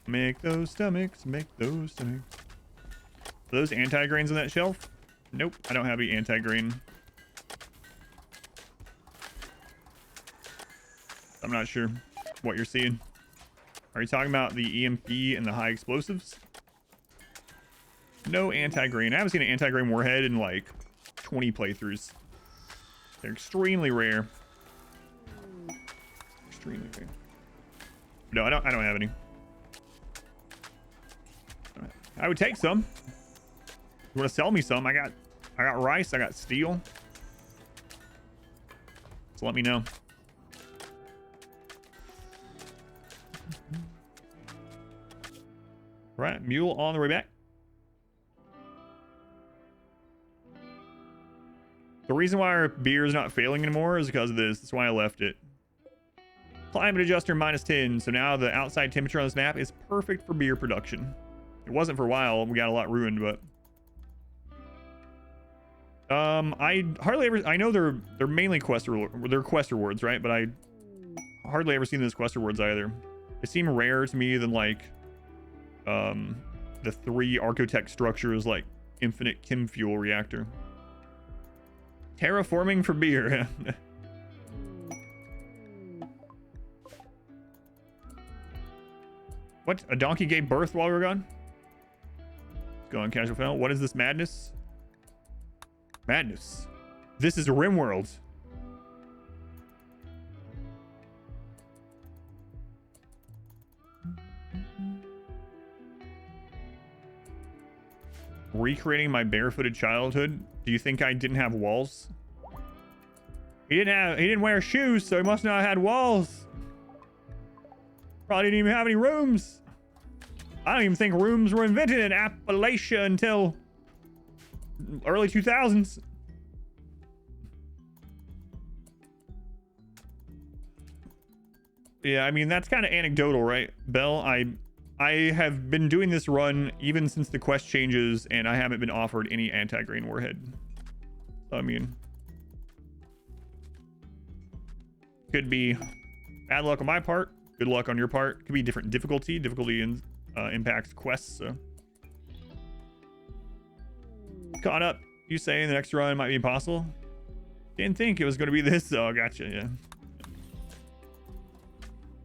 Make those stomachs, make those stomachs. Are those anti-grains on that shelf? Nope, I don't have any anti-grain. I'm not sure what you're seeing. Are you talking about the EMP and the high explosives? No anti-grain. I haven't seen an anti-grain warhead in like 20 playthroughs. They're extremely rare. Extremely rare. No, I don't have any. I would take some. You want to sell me some? I got rice, I got steel. So let me know. Right, Mule on the way back. The reason why our beer is not failing anymore is because of this. That's why I left it. Climate adjuster -10. So now the outside temperature on this map is perfect for beer production. It wasn't for a while. We got a lot ruined, but I hardly ever. I know they're mainly quest rewards, right? But I hardly ever seen those quest rewards either. They seem rare to me than like the 3 Archotech structures, like infinite chem fuel reactor. Terraforming for beer. What? A donkey gave birth while we were gone? Let's go on casual fail. What is this madness? Madness. This is RimWorld. Recreating my barefooted childhood. Do you think I didn't have walls? He didn't wear shoes, so he must not have had walls. Probably didn't even have any rooms. I don't even think rooms were invented in Appalachia until early 2000s. Yeah, I mean, that's kind of anecdotal, right? Bell, I I have been doing this run even since the quest changes, and I haven't been offered any anti-grain warhead. So, I mean, could be bad luck on my part, good luck on your part. Could be different difficulty. Difficulty impacts quests. So, caught up. You saying the next run might be impossible? Didn't think it was going to be this. Oh, gotcha. Yeah.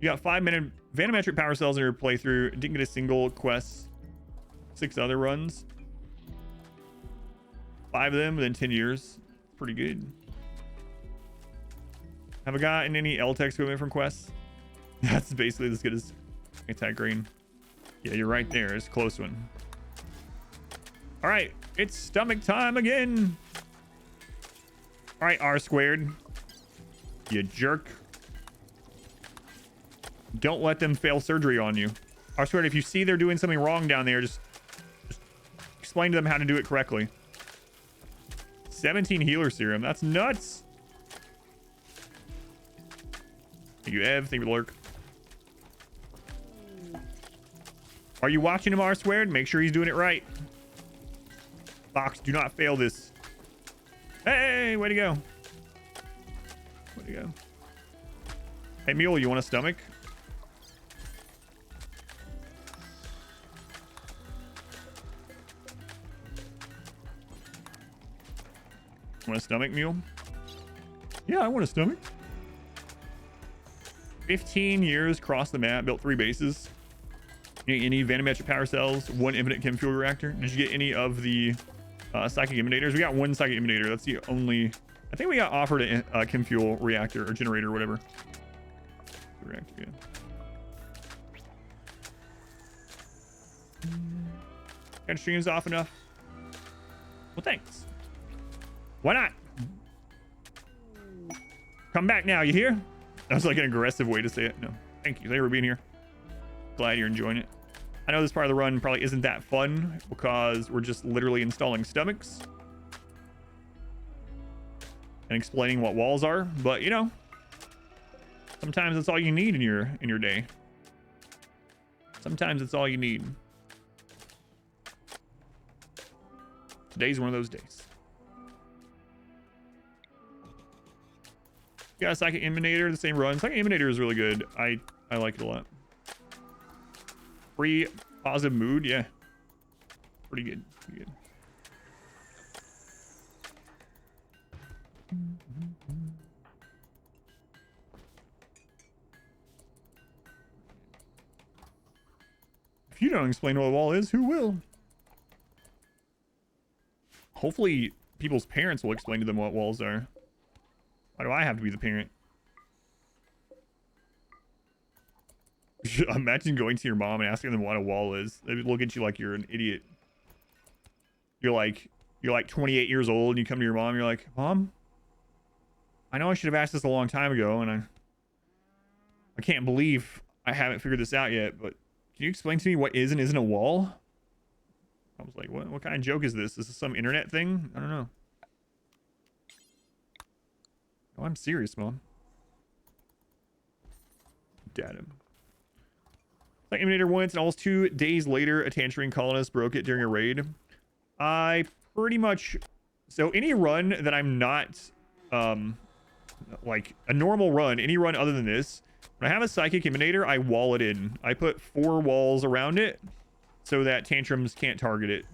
You got 5-minute vanometric power cells in your playthrough. Didn't get a single quest. 6 other runs. 5 of them within 10 years. Pretty good. Have I gotten any LTEX equipment from quests? That's basically as good as anti-grain. Yeah, you're right there. It's a close one. All right, it's stomach time again. All right, R squared. You jerk. Don't let them fail surgery on you. R squared, if you see they're doing something wrong down there, just explain to them how to do it correctly. 17 healer serum. That's nuts. Thank you, Ev. Thank you, Lurk. Are you watching him, R squared? Make sure he's doing it right. Fox, do not fail this. Hey, way to go. Way to go. Hey, Mule, you want a stomach? Want a stomach, Mule? Yeah, I want a stomach. 15 years, cross the map, built 3 bases. Any vanometric power cells, 1 infinite chem fuel reactor. Did you get any of the psychic imitators? We got 1 psychic imitator. That's the only. I think we got offered a chem fuel reactor or generator or whatever. Reactor, yeah. Got streams off enough? Well, thanks. Why not? Come back now, you hear? That was like an aggressive way to say it. No, thank you. Thank you for being here. Glad you're enjoying it. I know this part of the run probably isn't that fun because we're just literally installing stomachs and explaining what walls are, but you know, sometimes that's all you need in your day. Sometimes it's all you need. Today's one of those days. Got a Psychic Emanator, the same run. Psychic Emanator is really good. I like it a lot. Free positive mood, yeah. Pretty good. Pretty good. If you don't explain what a wall is, who will? Hopefully people's parents will explain to them what walls are. Why do I have to be the parent? Imagine going to your mom and asking them what a wall is. They would look at you like you're an idiot. You're like 28 years old and you come to your mom, you're like, Mom, I know I should have asked this a long time ago, and I can't believe I haven't figured this out yet, but can you explain to me what is and isn't a wall? I was like, what kind of joke is this? Is this some internet thing? I don't know. Oh, I'm serious, Mom. Dad. Like Emanator once, and almost 2 days later, a Tangerine colonist broke it during a raid. I pretty much... So any run that I'm not... like a normal run, any run other than this, when I have a Psychic Emanator, I wall it in. I put 4 walls around it so that tantrums can't target it.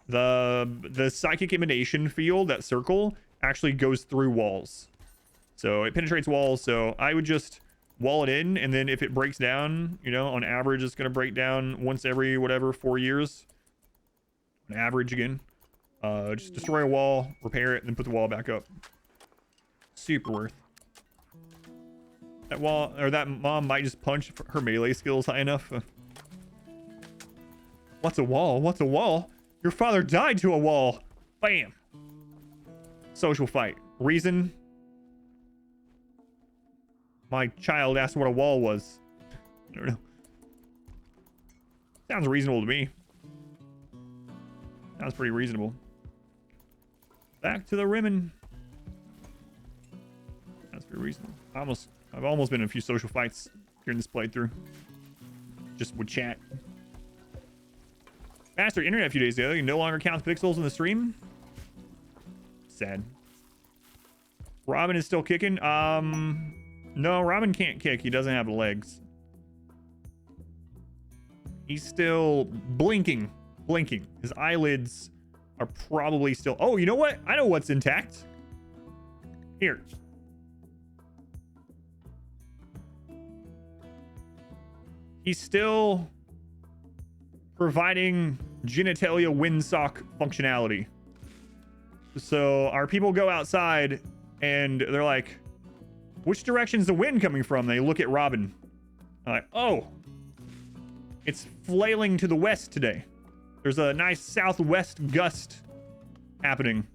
The Psychic Emanation field, that circle, actually goes through walls. So it penetrates walls, so I would just wall it in, and then if it breaks down, you know, on average it's going to break down once every whatever 4 years. On average again. Just destroy a wall, repair it, and then put the wall back up. Super worth. That wall, or that mom might just punch her melee skills high enough. What's a wall? What's a wall? Your father died to a wall. Bam. Social fight. Reason? My child asked what a wall was. I don't know. Sounds reasonable to me. Sounds pretty reasonable. Back to the rimming. That's pretty reasonable. I've almost been in a few social fights during this playthrough. Just with chat. Faster internet a few days ago. You can no longer count the pixels in the stream. Sad. Robin is still kicking. No, Robin can't kick. He doesn't have legs. He's still blinking. His eyelids are probably still... Oh, you know what? I know what's intact. Here. He's still providing genitalia windsock functionality. So our people go outside and they're like, which direction's the wind coming from? They look at Robin. I'm like, oh, it's flailing to the west today. There's a nice southwest gust happening.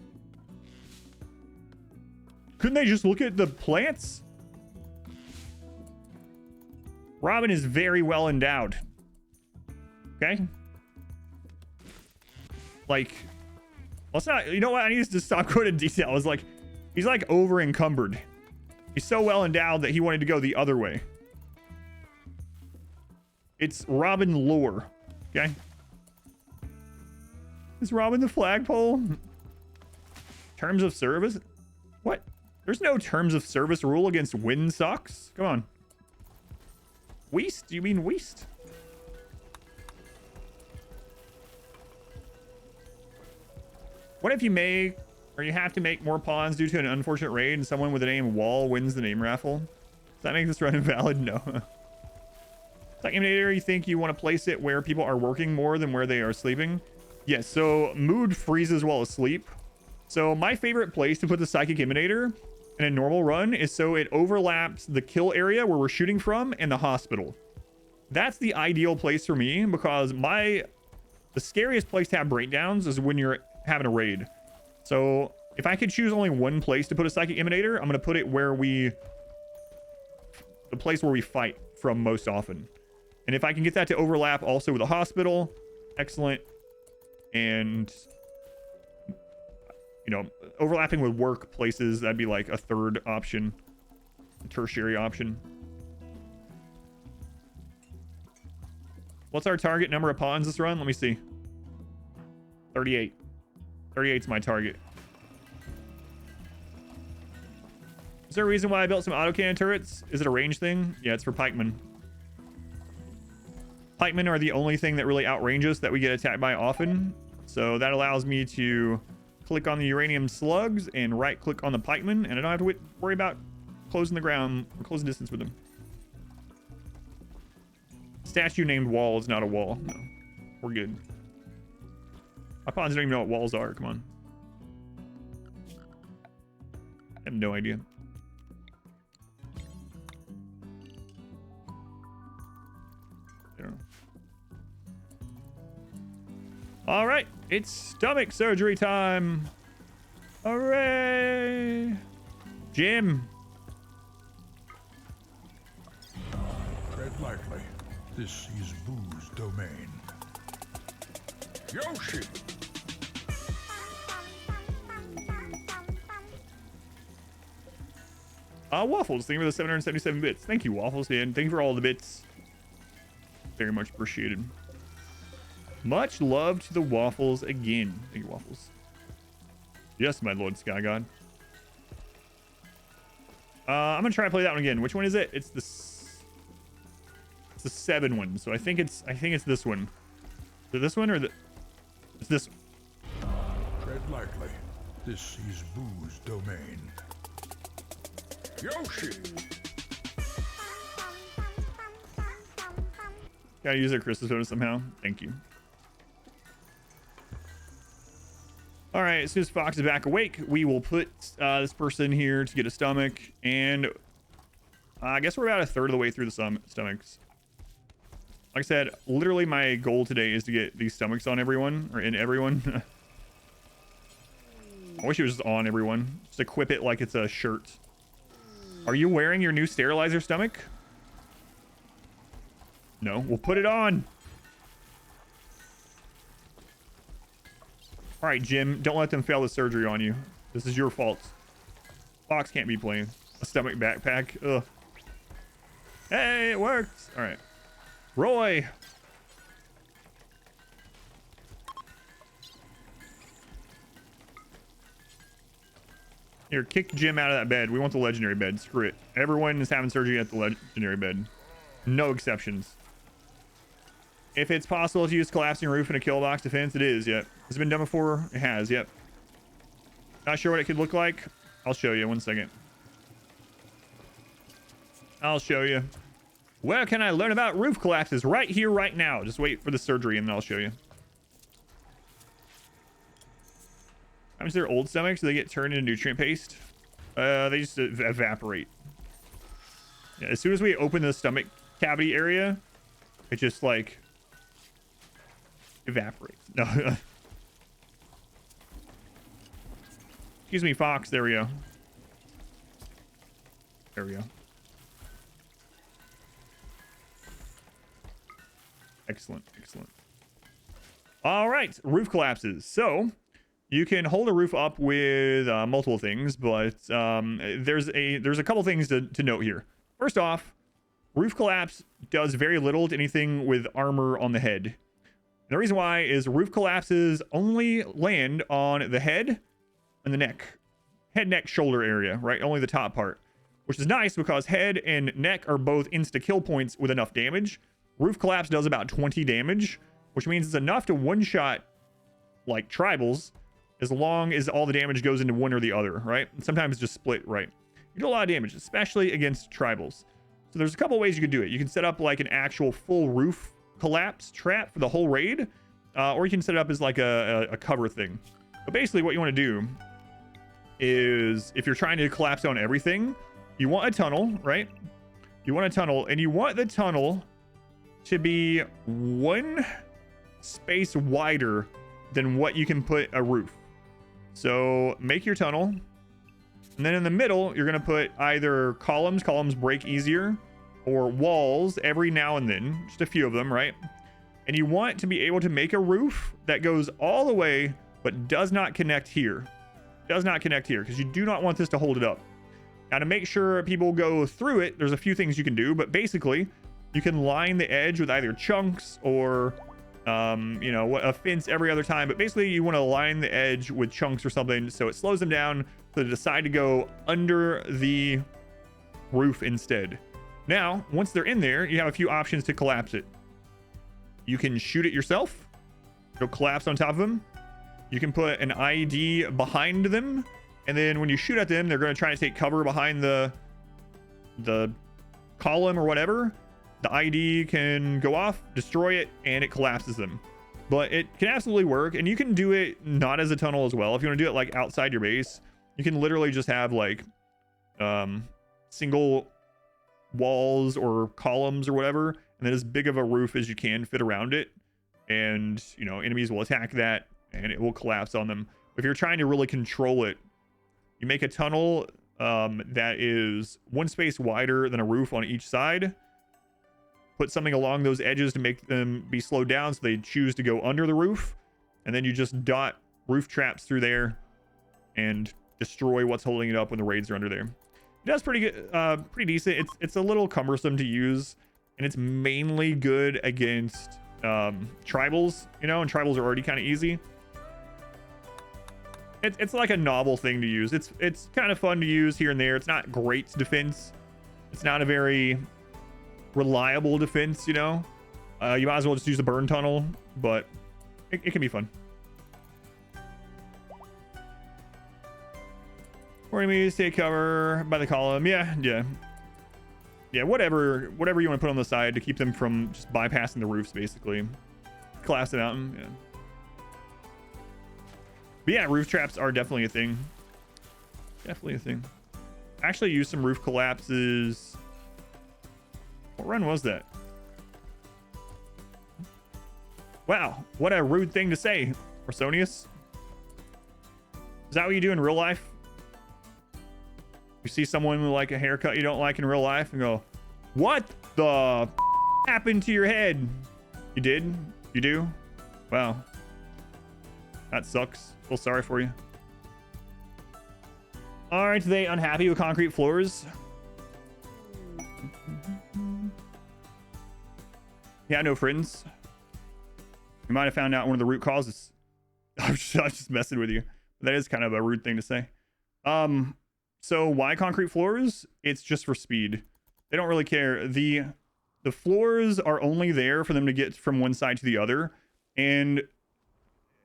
Couldn't they just look at the plants? Robin is very well endowed. Okay? Like, let's not, you know what? I need to stop going into detail. It's like, he's like over encumbered. He's so well endowed that he wanted to go the other way. It's Robin lore. Okay? Is Robin the flagpole? Terms of service? What? There's no terms of service rule against wind socks. Come on. Weast? You mean waste? What if you make, or you have to make more pawns due to an unfortunate raid and someone with the name Wall wins the name raffle? Does that make this run invalid? No. Psychominator, you think you want to place it where people are working more than where they are sleeping? Yes, so mood freezes while asleep. So my favorite place to put the Psychic Imitator in a normal run is so it overlaps the kill area where we're shooting from and the hospital. That's the ideal place for me because the scariest place to have breakdowns is when you're having a raid. So if I could choose only one place to put a Psychic Imitator, I'm going to put it where the place where we fight from most often. And if I can get that to overlap also with a hospital, excellent. And, you know, overlapping with workplaces, that'd be like a third option, a tertiary option. What's our target number of pawns this run? Let me see. 38. 38's my target. Is there a reason why I built some autocannon turrets? Is it a range thing? Yeah, it's for pikemen. Pikemen are the only thing that really outrange us that we get attacked by often. So that allows me to click on the uranium slugs and right click on the pikemen, and I don't have to worry about closing the ground or closing distance with them. Statue named Wall is not a wall. No, we're good. My pawns don't even know what walls are. Come on. I have no idea. All right, it's stomach surgery time. Hooray! Jim. Tread lightly. This is Boo's domain. Yoshi! Waffles, thank you for the 777 bits. Thank you, Waffles, and thank you for all the bits. Very much appreciated. Much love to the Waffles again. Thank you, Waffles. Yes, my Lord Sky God. I'm gonna try to play that one again. Which one is it? It's the 7 one. So I think it's this one. Is it this one or it's this one? Tread lightly. This is Boo's domain. Yoshi! Gotta use their Christmas bonus somehow. Thank you. All right, as soon as Fox is back awake, we will put this person here to get a stomach, and I guess we're about a third of the way through the stomachs. Like I said, literally my goal today is to get these stomachs on everyone, or in everyone. I wish it was just on everyone. Just equip it like it's a shirt. Are you wearing your new sterilizer stomach? No, we'll put it on. All right, Jim, don't let them fail the surgery on you. This is your fault. Fox can't be playing a stomach backpack. Ugh. Hey, it worked. All right. Roy. Here, kick Jim out of that bed. We want the legendary bed. Screw it. Everyone is having surgery at the legendary bed. No exceptions. If it's possible to use collapsing roof in a kill box defense, it is. Yep. Has it been done before? It has. Yep. Not sure what it could look like. I'll show you. 1 second. I'll show you. Where can I learn about roof collapses? Right here, right now. Just wait for the surgery and then I'll show you. How much their old stomachs? Do they get turned into nutrient paste? They just evaporate. Yeah, as soon as we open the stomach cavity area, it just like evaporates. No. Excuse me, Fox. There we go. There we go. Excellent, excellent. All right, roof collapses. So you can hold a roof up with multiple things, but there's a couple things to note here. First off, roof collapse does very little to anything with armor on the head. And the reason why is roof collapses only land on the head and the neck. Head, neck, shoulder area, right? Only the top part. Which is nice because head and neck are both insta-kill points with enough damage. Roof collapse does about 20 damage, which means it's enough to one-shot like tribals as long as all the damage goes into one or the other, right? And sometimes it's just split, right? You do a lot of damage, especially against tribals. So there's a couple ways you could do it. You can set up like an actual full roof collapse trap for the whole raid, or you can set it up as like a cover thing. But basically what you want to do is if you're trying to collapse on everything, you want a tunnel, right? You want a tunnel, and you want the tunnel to be one space wider than what you can put a roof. So make your tunnel, and then in the middle you're going to put either columns break easier, or walls every now and then, just a few of them, right? And you want to be able to make a roof that goes all the way but does not connect here. Does not connect here, because you do not want this to hold it up. Now, to make sure people go through it, there's a few things you can do, but basically you can line the edge with either chunks or you know, a fence every other time. But basically you want to line the edge with chunks or something so it slows them down, so they decide to go under the roof instead. Now, once they're in there, you have a few options to collapse it. You can shoot it yourself. It'll collapse on top of them. You can put an IED behind them, and then when you shoot at them, they're going to try to take cover behind the column or whatever. The IED can go off, destroy it, and it collapses them. But it can absolutely work, and you can do it not as a tunnel as well. If you want to do it like outside your base, you can literally just have like single walls or columns or whatever, and then as big of a roof as you can fit around it, and you know, enemies will attack that and it will collapse on them. If you're trying to really control it, you make a tunnel that is one space wider than a roof on each side. Put something along those edges to make them be slowed down so they choose to go under the roof, and then you just dot roof traps through there and destroy what's holding it up when the raids are under there. It does pretty good, pretty decent. It's a little cumbersome to use, and it's mainly good against tribals, you know, and tribals are already kind of easy. It's like a novel thing to use. It's kind of fun to use here and there. It's not great defense. It's not a very reliable defense, you know. You might as well just use the burn tunnel, but it can be fun. Or enemies take cover by the column. Yeah, whatever you want to put on the side to keep them from just bypassing the roofs, basically. Collapse it out. Yeah. But yeah, roof traps are definitely a thing. Definitely a thing. Actually used some roof collapses. What run was that? Wow, what a rude thing to say, Orsonius. Is that what you do in real life? You see someone with like a haircut you don't like in real life and go, what the happened to your head? You did? You do? Wow. That sucks. Feel sorry for you. Aren't they unhappy with concrete floors? Yeah, no friends. You might have found out one of the root causes. I'm just messing with you. That is kind of a rude thing to say. So why concrete floors? It's just for speed. They don't really care. The floors are only there for them to get from one side to the other. And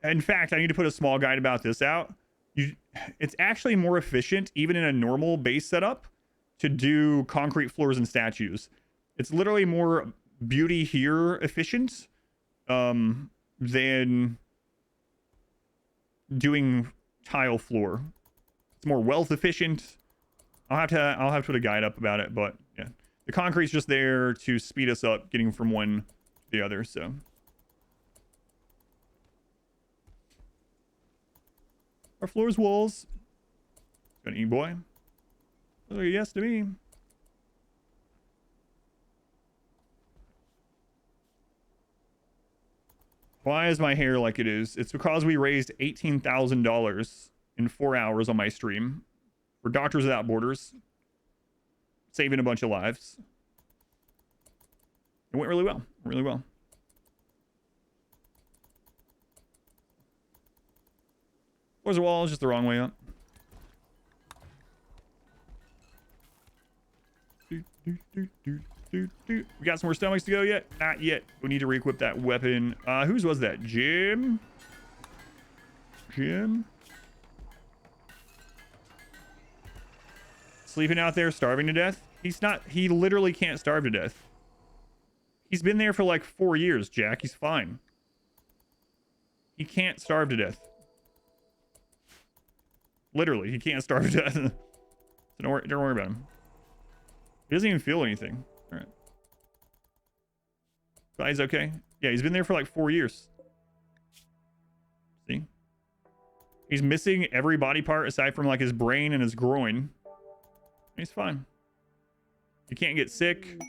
in fact, I need to put a small guide about this out. It's actually more efficient, even in a normal base setup, to do concrete floors and statues. It's literally more beauty here efficient than doing tile floor. It's more wealth efficient. I'll have to put a guide up about it, but yeah, the concrete's just there to speed us up getting from one to the other. So our floors, walls. Got an E-boy. Oh, yes to me. Why is my hair like it is? It's because we raised $18,000 in 4 hours on my stream for Doctors Without Borders, saving a bunch of lives. It went really well. Really well. Floors and walls, just the wrong way up. We got some more stomachs to go yet? Not yet. We need to re-equip that weapon. Whose was that? Jim? Sleeping out there, starving to death? He literally can't starve to death. He's been there for like 4 years, Jack. He's fine. He can't starve to death. Literally, he can't starve to death. So don't worry about him. He doesn't even feel anything. All right. But he's okay. Yeah, he's been there for like 4 years. See? He's missing every body part aside from like his brain and his groin. He's fine. He can't get sick.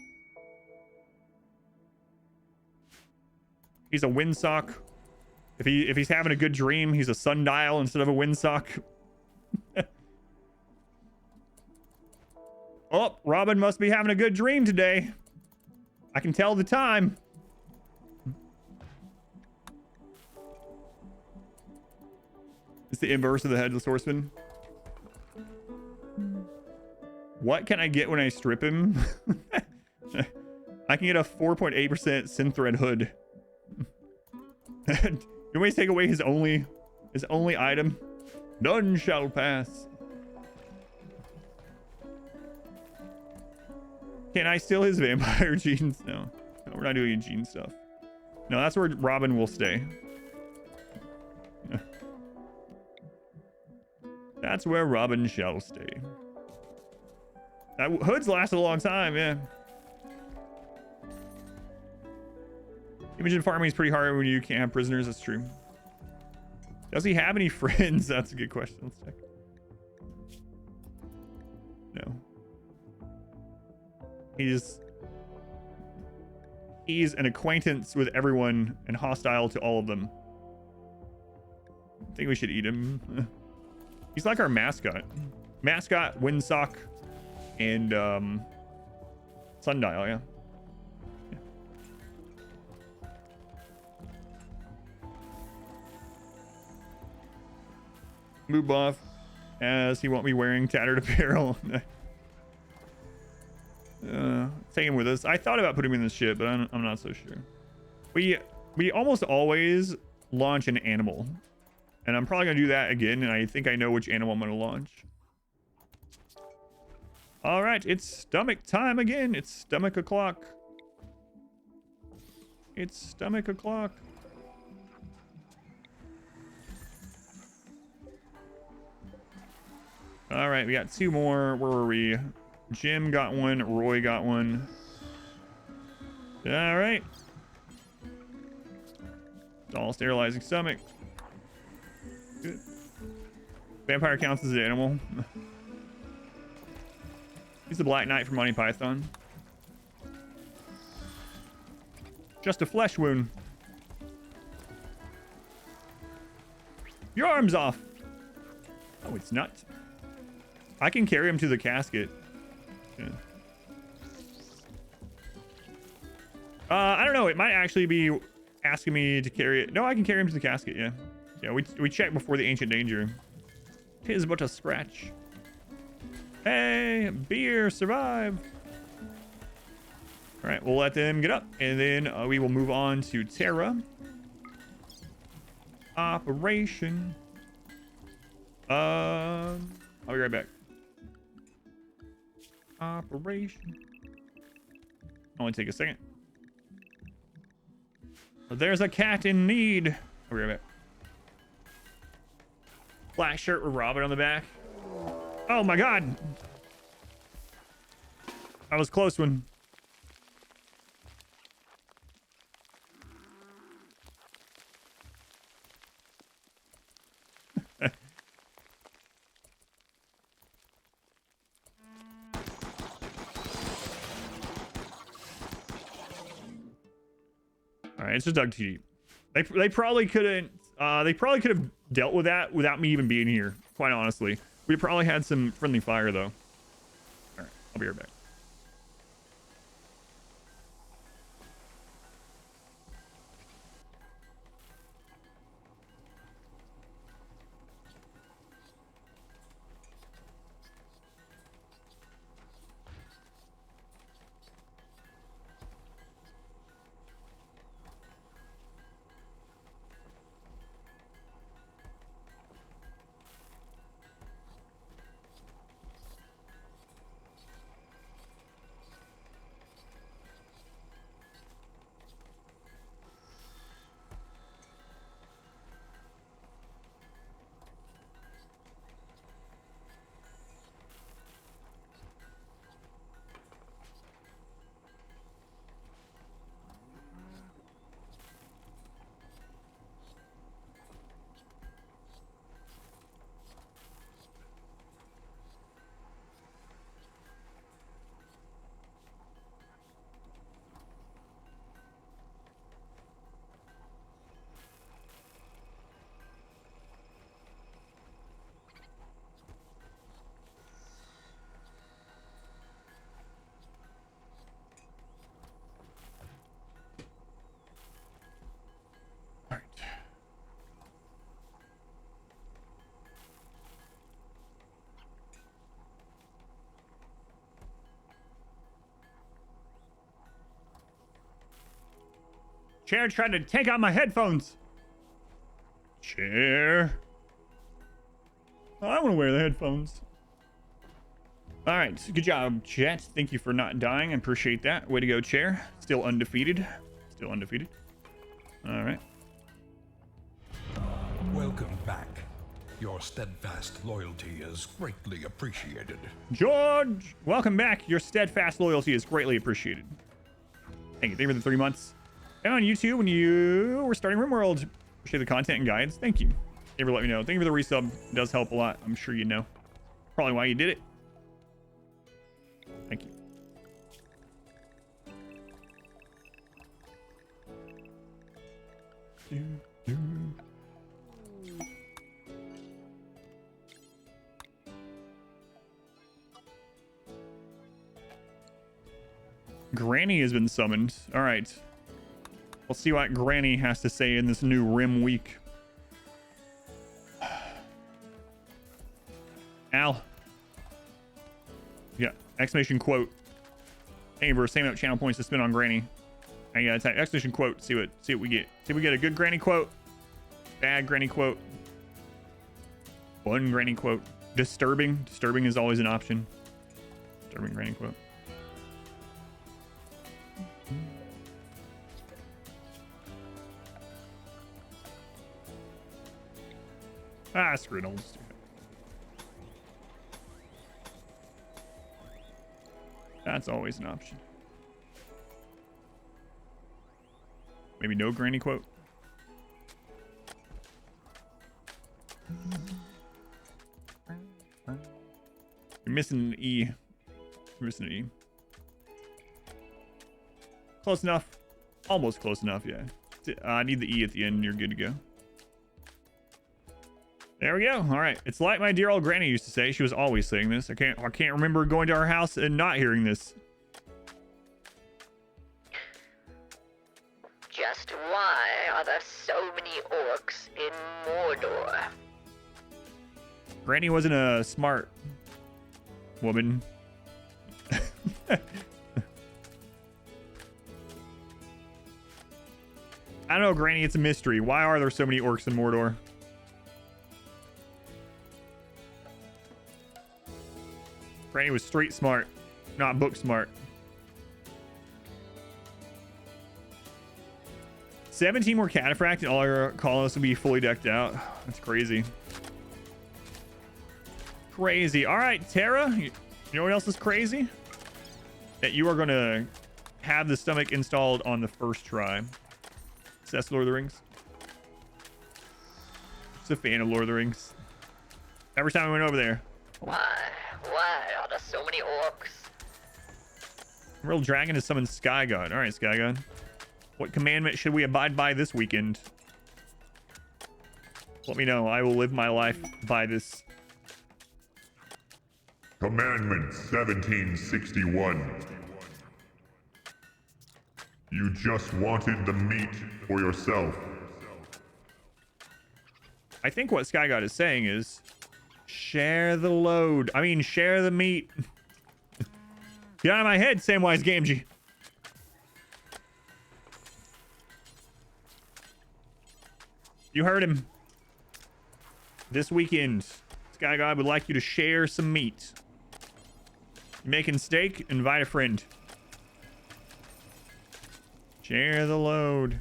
He's a windsock. If he's having a good dream, he's a sundial instead of a windsock. Oh, Robin must be having a good dream today. I can tell the time. It's the inverse of the headless horseman. What can I get when I strip him? I can get a 4.8% synthread hood. You want me to take away his only item? None shall pass. Can I steal his vampire genes? No, we're not doing gene stuff. No, that's where Robin will stay. Yeah. That's where Robin shall stay. That hood's lasted a long time, yeah. Imogen farming is pretty hard when you can't have prisoners. That's true. Does he have any friends? That's a good question. Let's check. No. He's an acquaintance with everyone and hostile to all of them. I think we should eat him. He's like our mascot. Mascot, windsock, and sundial, yeah. Move off, as he won't be wearing tattered apparel. Take him with us. I thought about putting him in this ship, but I'm not so sure. We almost always launch an animal, and I'm probably gonna do that again. And I think I know which animal I'm gonna launch. All right, it's stomach time again. It's stomach o'clock. It's stomach o'clock. All right, we got 2 more. Where were we? Jim got one. Roy got one. All right. It's all sterilizing stomach. Good. Vampire counts as an animal. He's the Black Knight from Monty Python. Just a flesh wound. Your arm's off. Oh, it's not. I can carry him to the casket. Yeah. I don't know. It might actually be asking me to carry it. No, I can carry him to the casket. Yeah. Yeah. We checked before the ancient danger. 'Tis but a scratch. Hey, beer, survive. All right, we'll let them get up, and then we will move on to Terra. Operation. I'll be right back. Operation. Only take a second. There's a cat in need. I'll be right back. Black shirt with Robin on the back. Oh my god. That was a close one. All right, it's just Doug T. They probably couldn't. They probably could have dealt with that without me even being here. Quite honestly, we probably had some friendly fire though. All right, I'll be right back. All right. Chair tried to take out my headphones. Chair. Oh, I want to wear the headphones. All right, good job, chat. Thank you for not dying. I appreciate that. Way to go, Chair. Still undefeated. Still undefeated. All right. Welcome back. Your steadfast loyalty is greatly appreciated. George, welcome back. Your steadfast loyalty is greatly appreciated. Thank you. Thank you for the 3 months. And on YouTube, when you were starting RimWorld, appreciate the content and guides. Thank you. Thank you for letting me know. Thank you for the resub. It does help a lot. I'm sure you know. Probably why you did it. Thank you. Granny has been summoned. All right. We'll see what Granny has to say in this new Rim week. Al. Yeah. Exclamation quote. Amber, same amount of channel points to spend on Granny. I gotta type exclamation quote. See what we get. See if we get a good Granny quote. Bad Granny quote. One Granny quote. Disturbing. Disturbing is always an option. Disturbing Granny quote. Ah, screw it. I'll just do it. That's always an option. Maybe no Granny quote. You're missing an E. You're missing an E. Close enough. Almost close enough, yeah. I need the E at the end. You're good to go. There we go. All right. It's like my dear old granny used to say. She was always saying this. I can't remember going to our house and not hearing this. Just why are there so many orcs in Mordor? Granny wasn't a smart woman. I don't know, Granny, it's a mystery. Why are there so many orcs in Mordor? Granny was street smart, not book smart. 17 more cataphract and all our colonists will be fully decked out. That's crazy. Crazy. All right, Tara, you know what else is crazy? That you are going to have the stomach installed on the first try. That's Lord of the Rings. Just a fan of Lord of the Rings. Every time I went over there. Why are there so many orcs? Real dragon has summoned Sky God. All right, Sky God. What commandment should we abide by this weekend? Let me know. I will live my life by this. Commandment 1761. You just wanted the meat for yourself. I think what Sky God is saying is share the load. I mean, share the meat. Get out of my head, Samwise Gamgee. You heard him. This weekend, Sky God would like you to share some meat. You making steak? Invite a friend. Share the load.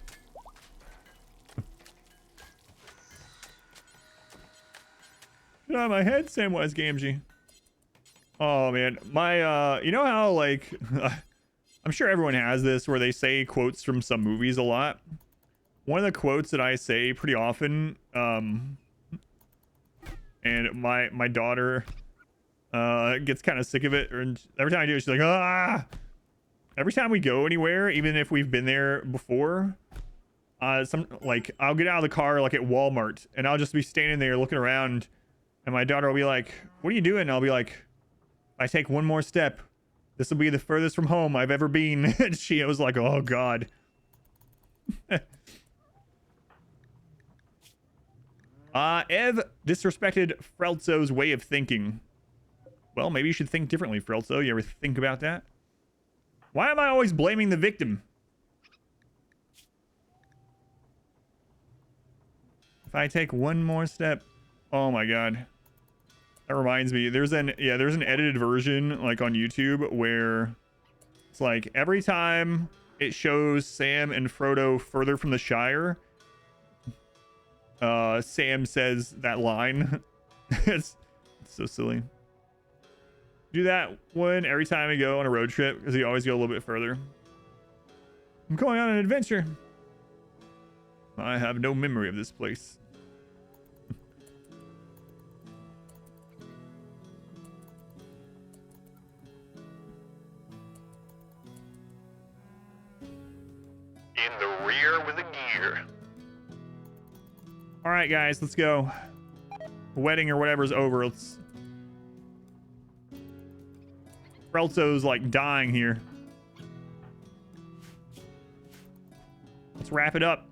Get out of my head, Samwise Gamgee. Oh man, my you know how like I'm sure everyone has this where they say quotes from some movies a lot. One of the quotes that I say pretty often, and my daughter gets kind of sick of it, and every time I do it, she's like, ah. Every time we go anywhere, even if we've been there before, I'll get out of the car like at Walmart, and I'll just be standing there looking around, and my daughter will be like, "What are you doing?" And I'll be like, "I take one more step, this will be the furthest from home I've ever been." And she was like, "Oh God." Ev disrespected Frelzo's way of thinking. Well, maybe you should think differently, Frelzo. You ever think about that? Why am I always blaming the victim? If I take one more step. Oh my God. That reminds me. There's an edited version like on YouTube where it's like every time it shows Sam and Frodo further from the Shire, Sam says that line. It's so silly. Do that one every time we go on a road trip because we always go a little bit further. I'm going on an adventure. I have no memory of this place. In the rear with a gear. All right, guys, let's go. Wedding or whatever's over. Let's. Frelzo's like dying here. Let's wrap it up.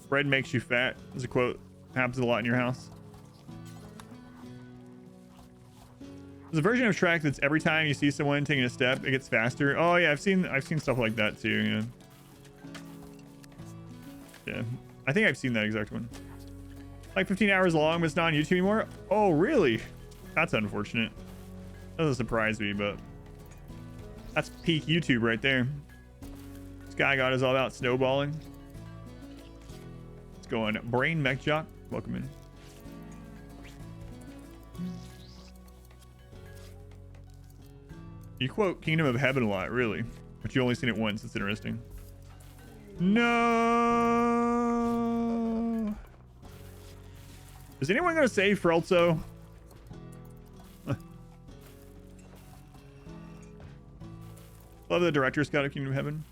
Bread makes you fat. There's a quote. Happens a lot in your house. There's a version of Shrek that's every time you see someone taking a step, it gets faster. Oh yeah, I've seen stuff like that too. Yeah, I think I've seen that exact one. Like 15 hours long, but it's not on YouTube anymore. Oh really? That's unfortunate. Doesn't surprise me, but that's peak YouTube right there. Sky God is all about snowballing. Let's go on. Brain Mech Jock, welcome in. You quote Kingdom of Heaven a lot, really, but you only seen it once. It's interesting. No. Is anyone gonna save Frelzo? Love the director's cut of Kingdom of Heaven.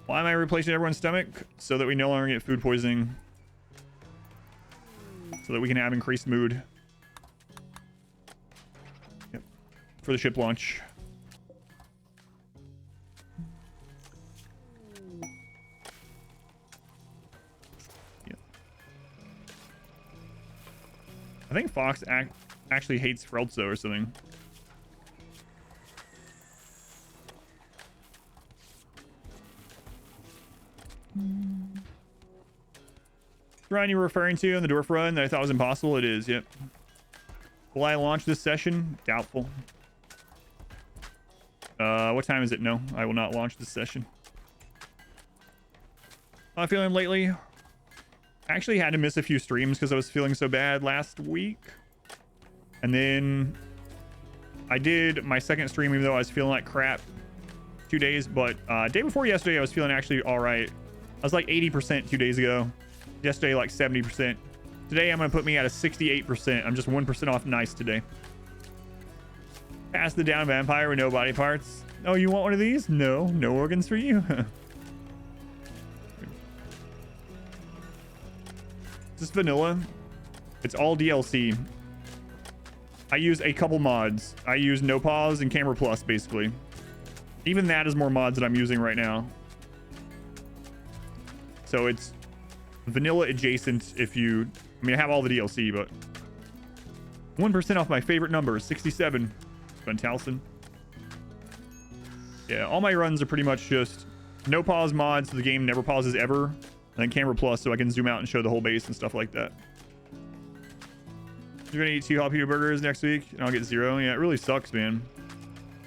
Why am I replacing everyone's stomach? So that we no longer get food poisoning. So that we can have increased mood. Yep. for the ship launch. Yeah. I think Fox actually hates Frelzo or something. Run you were referring to in the dwarf run that I thought was impossible? It is, yep. Will I launch this session? Doubtful. What time is it? No, I will not launch this session. How am I feeling lately? I actually had to miss a few streams because I was feeling so bad last week. And then I did my second stream even though I was feeling like crap 2 days. But day before yesterday, I was feeling actually all right. I was like 80% 2 days ago. Yesterday, like 70%. Today, I'm going to put me at a 68%. I'm just 1% off nice today. Pass the down vampire with no body parts. Oh, you want one of these? No, no organs for you. This is vanilla. It's all DLC. I use a couple mods. I use No Pause and Camera Plus, basically. Even that is more mods that I'm using right now. So it's vanilla adjacent if you... I mean, I have all the DLC, but... 1% off my favorite number, 67. Van Talson. Yeah, all my runs are pretty much just no pause mods, so the game never pauses ever. And then Camera Plus, so I can zoom out and show the whole base and stuff like that. You're gonna eat 2 jalapeno burgers next week, and I'll get 0. Yeah, it really sucks, man.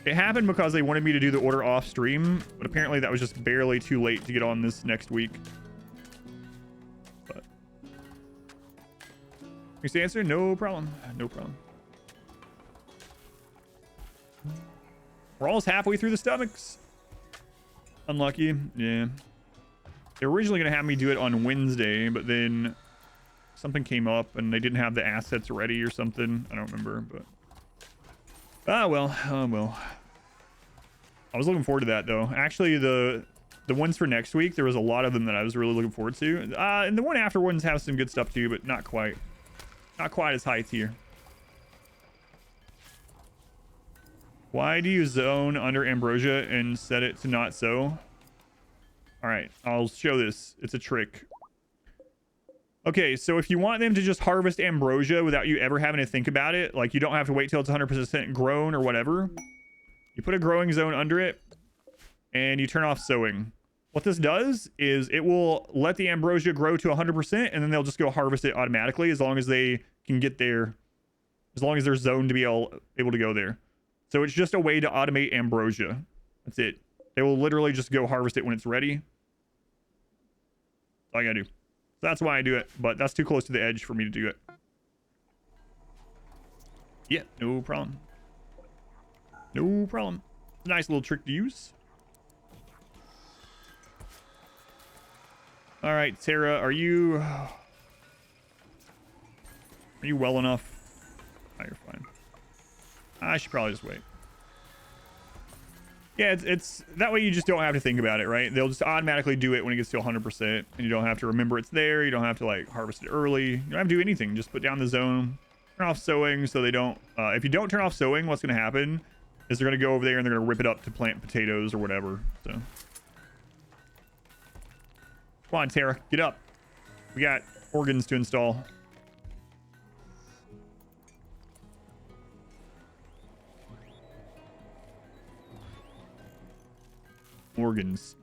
It happened because they wanted me to do the order off stream, but apparently that was just barely too late to get on this next week. But... Next answer? No problem. No problem. We're almost halfway through the stomachs. Unlucky. Yeah. They were originally going to have me do it on Wednesday, but then something came up and they didn't have the assets ready or something. I don't remember, but... Ah, well. Oh, well. I was looking forward to that, though. Actually, the ones for next week, there was a lot of them that I was really looking forward to. And the one after ones have some good stuff, too, but not quite. Not quite as high tier. Why do you zone under ambrosia and set it to not so? All right, I'll show this. It's a trick. Okay, so if you want them to just harvest ambrosia without you ever having to think about it, like you don't have to wait till it's 100% grown or whatever, you put a growing zone under it and you turn off sowing. What this does is it will let the ambrosia grow to 100% and then they'll just go harvest it automatically as long as they can get there, as long as they're zoned to be able to go there. So it's just a way to automate ambrosia. That's it. They will literally just go harvest it when it's ready. That's all I gotta do. So that's why I do it, but that's too close to the edge for me to do it. Yeah, no problem. No problem. Nice little trick to use. All right, Sarah, are you well enough? Oh, you're fine. I should probably just wait. Yeah, it's that way you just don't have to think about it, right? They'll just automatically do it when it gets to 100%, and you don't have to remember it's there. You don't have to like harvest it early. You don't have to do anything. Just put down the zone, turn off sowing so they don't. If you don't turn off sowing, what's going to happen is they're going to go over there and they're going to rip it up to plant potatoes or whatever. So, come on, Tara, get up. We got organs to install. Organs.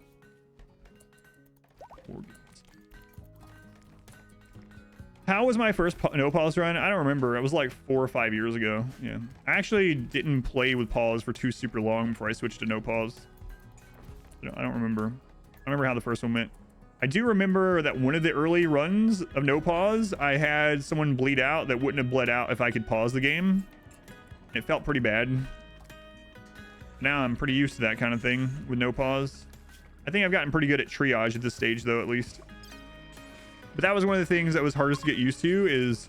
How was my first no pause run? I don't remember. It was like 4 or 5 years ago. Yeah, I actually didn't play with pause for too super long before I switched to no pause. I don't remember. I remember how the first one went. I do remember that one of the early runs of no pause, I had someone bleed out that wouldn't have bled out if I could pause the game. It felt pretty bad. Now I'm pretty used to that kind of thing with no pause. I think I've gotten pretty good at triage at this stage, though, at least. But that was one of the things that was hardest to get used to is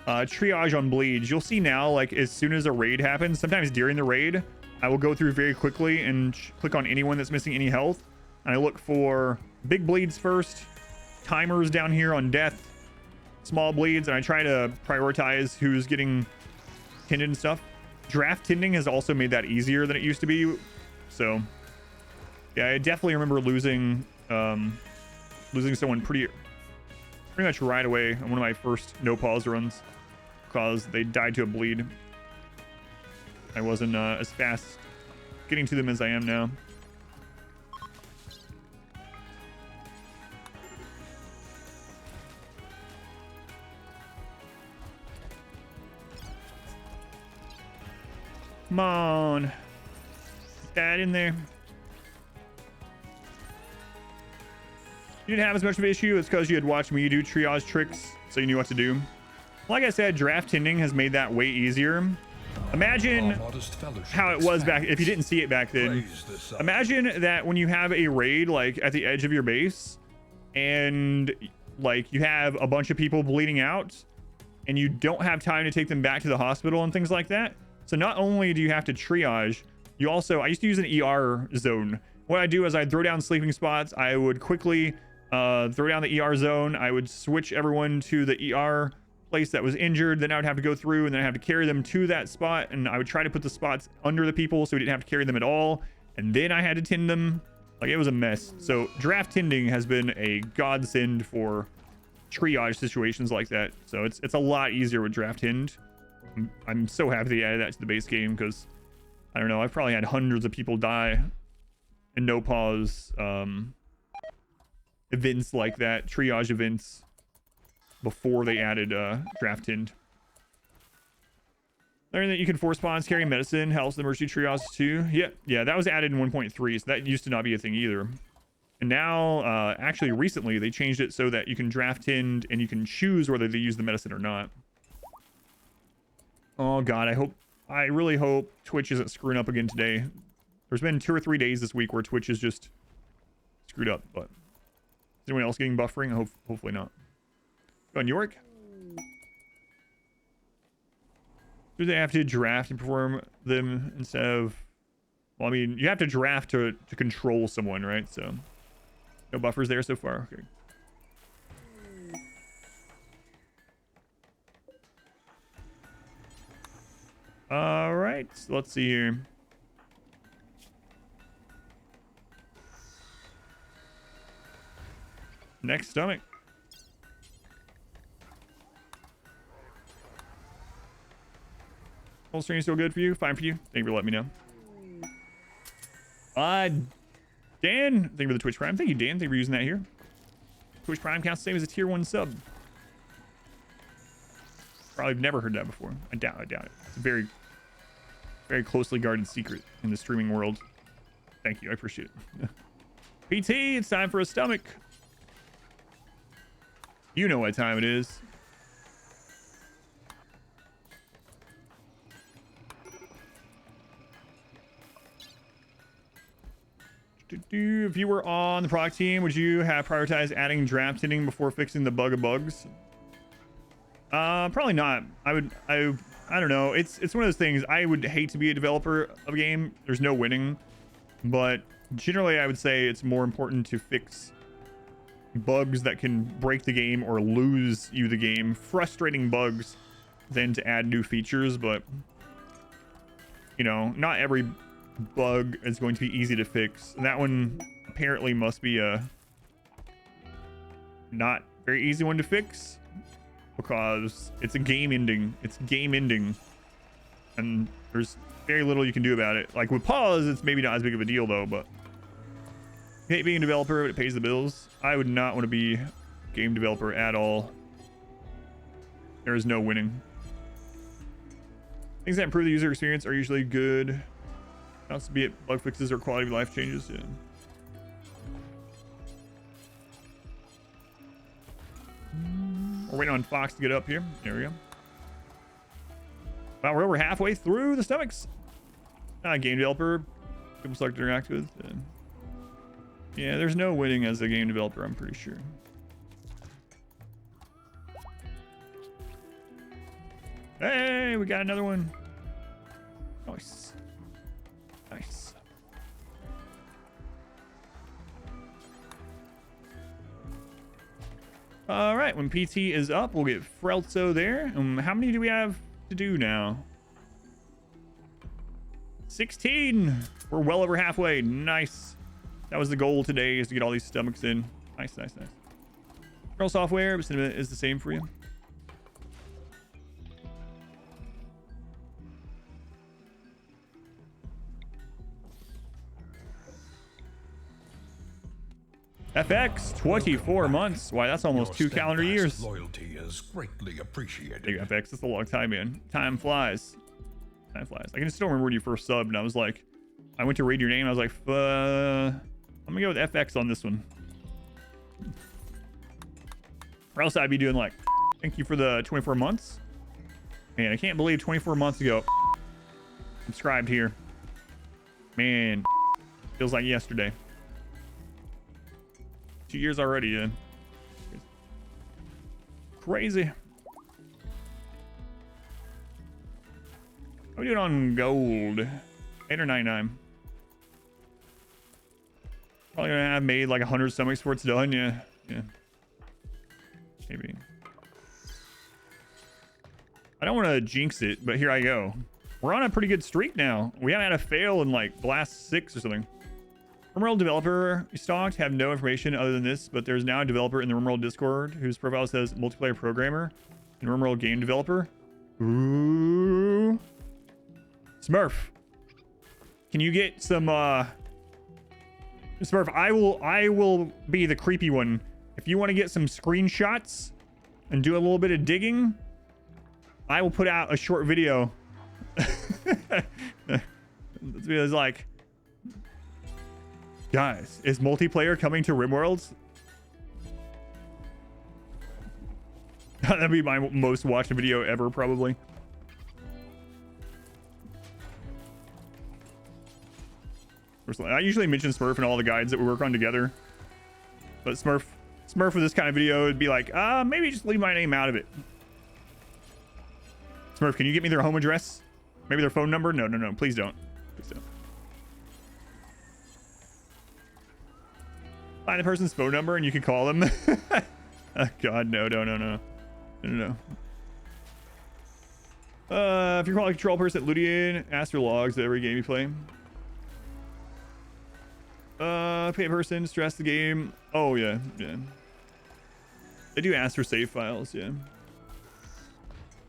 triage on bleeds. You'll see now, like, as soon as a raid happens, sometimes during the raid, I will go through very quickly and click on anyone that's missing any health. And I look for big bleeds first, timers down here on death, small bleeds, and I try to prioritize who's getting tended and stuff. draft tending has also made that easier than it used to be. So yeah, I definitely remember losing someone pretty much right away on one of my first no pause runs because they died to a bleed. I wasn't as fast getting to them as I am now. Come on. Get that in there. You didn't have as much of an issue. It's because you had watched me do triage tricks, so you knew what to do. Like I said, draft tending has made that way easier. Imagine how it was back, if you didn't see it back then. Imagine that when you have a raid like at the edge of your base and like you have a bunch of people bleeding out and you don't have time to take them back to the hospital and things like that. So not only do you have to triage, you also, I used to use an ER zone. What I do is I'd throw down sleeping spots. I would quickly throw down the ER zone. I would switch everyone to the ER place that was injured. Then I would have to go through and then I have to carry them to that spot. And I would try to put the spots under the people so we didn't have to carry them at all. And then I had to tend them. Like, it was a mess. So draft tending has been a godsend for triage situations like that. So it's a lot easier with draft tend. I'm so happy they added that to the base game because I don't know, I've probably had hundreds of people die in no pause events like that, triage events, before they added draft tend. Learning that you can force spawns carrying medicine helps the emergency triage too. Yeah, that was added in 1.3, so that used to not be a thing either. And now, actually recently, they changed it so that you can draft tend and you can choose whether they use the medicine or not. Oh god, I really hope Twitch isn't screwing up again today. There's been 2 or 3 days this week where Twitch is just screwed up, but is anyone else getting buffering? Hopefully not. Go on, York. Do they have to draft and perform them instead of, well, I mean, you have to draft to control someone, right? So no buffers there so far. Okay. All right, so let's see here. Next stomach. Whole string is still good for you? Fine for you? Thank you for letting me know. Dan, thank you for the Twitch Prime. Thank you, Dan. Thank you for using that here. Twitch Prime counts the same as a tier 1 sub. Probably never heard that before. I doubt it. It's a very, very closely guarded secret in the streaming world. Thank you. I appreciate it. PT, it's time for a stomach. You know what time it is. If you were on the product team, would you have prioritized adding draft tending before fixing the bug of bugs? Probably not. I don't know. It's one of those things. I would hate to be a developer of a game. There's no winning, but generally I would say it's more important to fix bugs that can break the game or lose you the game, frustrating bugs, than to add new features. But you know, not every bug is going to be easy to fix. And that one apparently must be a not very easy one to fix because it's a game ending. It's game ending, and there's very little you can do about it. Like with pause, it's maybe not as big of a deal though, but I hate being a developer, but it pays the bills. I would not want to be a game developer at all. There is no winning. Things that improve the user experience are usually good. Also, be it bug fixes or quality of life changes. Yeah. We're waiting on Fox to get up here. There we go. Wow, we're over halfway through the stomachs. Game developer. People start to interact with. Yeah, there's no winning as a game developer, I'm pretty sure. Hey, we got another one. Nice. Nice. All right, when PT is up, we'll get Frelzo there. How many do we have to do now? 16. We're well over halfway. Nice. That was the goal today, is to get all these stomachs in. Nice, nice, nice. Control software, but cinema is the same for you. FX, 24 months. Why, that's almost 2 calendar years. Loyalty is greatly appreciated. Hey, FX, that's a long time, man. Time flies. Time flies. I can still remember when you first subbed, and I was like, I went to read your name, and I was like, I'm gonna go with FX on this one. Or else I'd be doing like, thank you for the 24 months. Man, I can't believe 24 months ago, subscribed here. Man, feels like yesterday. 2 years already, yeah. Crazy. How we doing on gold? 8 or 99. Probably gonna have made like 100 stomachs before it's done. Yeah, yeah. Maybe. I don't want to jinx it, but here I go. We're on a pretty good streak now. We haven't had a fail in like the last 6 or something. RimWorld developer stalked, have no information other than this, but there's now a developer in the RimWorld Discord whose profile says multiplayer programmer and RimWorld game developer. Ooh. Smurf. Can you get some Smurf, I will be the creepy one. If you want to get some screenshots and do a little bit of digging, I will put out a short video. It's like, guys, is multiplayer coming to RimWorlds? That'd be my most watched video ever, probably. I usually mention Smurf in all the guides that we work on together, but Smurf for this kind of video would be like, maybe just leave my name out of it. Smurf, can you get me their home address? Maybe their phone number? No, please don't. Please don't. Find the person's phone number and you can call them. Oh, God, no. If you're calling a control person at Ludian, ask for logs at every game you play. Pay a person, stress the game. Oh, yeah. They do ask for save files, yeah.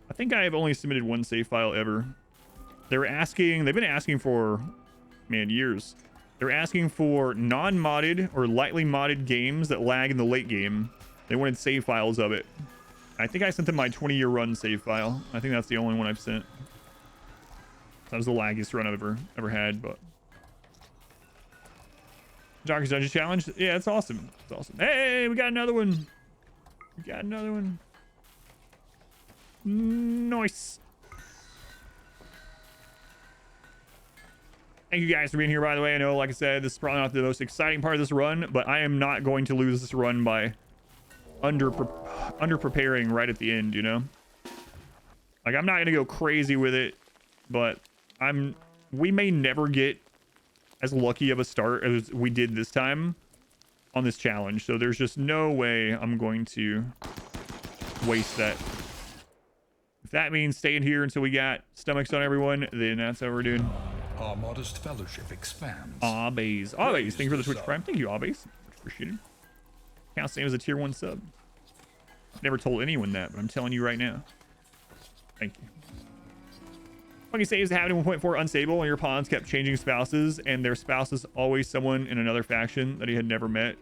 I think I have only submitted 1 save file ever. They've been asking for, man, years. They're asking for non-modded or lightly modded games that lag in the late game. They wanted save files of it. I think I sent them my 20-year run save file. I think that's the only one I've sent. That was the laggiest run I've ever had, but... Jockey's Dungeon Challenge? Yeah, it's awesome. It's awesome. Hey, we got another one. Nice. Thank you guys for being here, by the way. I know, like I said, this is probably not the most exciting part of this run, but I am not going to lose this run by under preparing right at the end, you know? Like, I'm not going to go crazy with it, but we may never get as lucky of a start as we did this time on this challenge. So there's just no way I'm going to waste that. If that means staying here until we got stomachs on everyone, then that's what we're doing. Our modest fellowship expands. AdamVs. AdamVs, thank you for the Twitch Prime. Thank you, AdamVs. Appreciate it. Counts same as a tier 1 sub. Never told anyone that, but I'm telling you right now. Thank you. Funky saves having 1.4 unstable, and your pawns kept changing spouses, and their spouse is always someone in another faction that he had never met.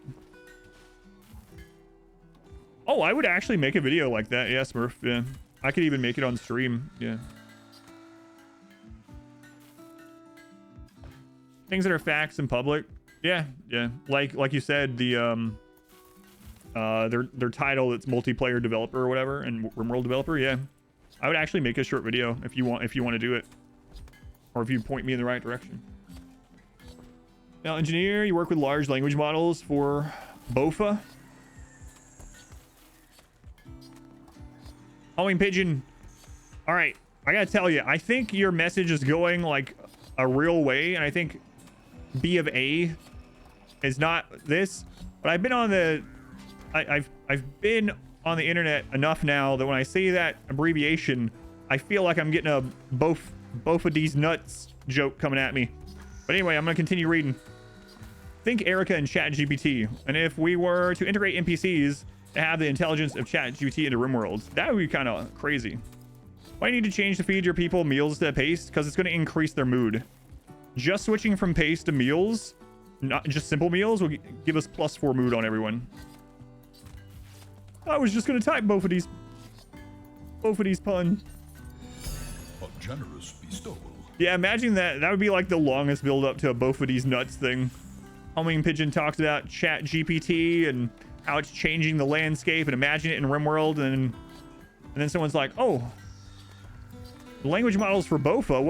Oh, I would actually make a video like that. Yeah, Smurf. Yeah. I could even make it on stream. Yeah. Things that are facts in public. Yeah. Like you said, the their title, it's multiplayer developer or whatever, and RimWorld developer. Yeah. I would actually make a short video if you want to do it, or if you point me in the right direction. Now, engineer, you work with large language models for BOFA. Halloween Pigeon. All right, I gotta tell you, I think your message is going like a real way, and I think B of A is not this. But I've been on the, I've been on the internet enough now that when I say that abbreviation, I feel like I'm getting a both of these nuts joke coming at me. But anyway, I'm gonna continue reading. Think Erica and ChatGPT, and if we were to integrate NPCs to have the intelligence of ChatGPT into RimWorld, that would be kind of crazy. Why do you need to change to feed your people meals to paste? Because it's going to increase their mood. Just switching from paste to meals, not just simple meals, will give us +4 mood on everyone. I was just going to type both of these puns. A generous bestowal. Yeah, imagine that. That would be like the longest build up to a both of these nuts thing. Homing Pigeon talks about ChatGPT and how it's changing the landscape, and imagine it in RimWorld, and then someone's like, oh, language models for Bofa.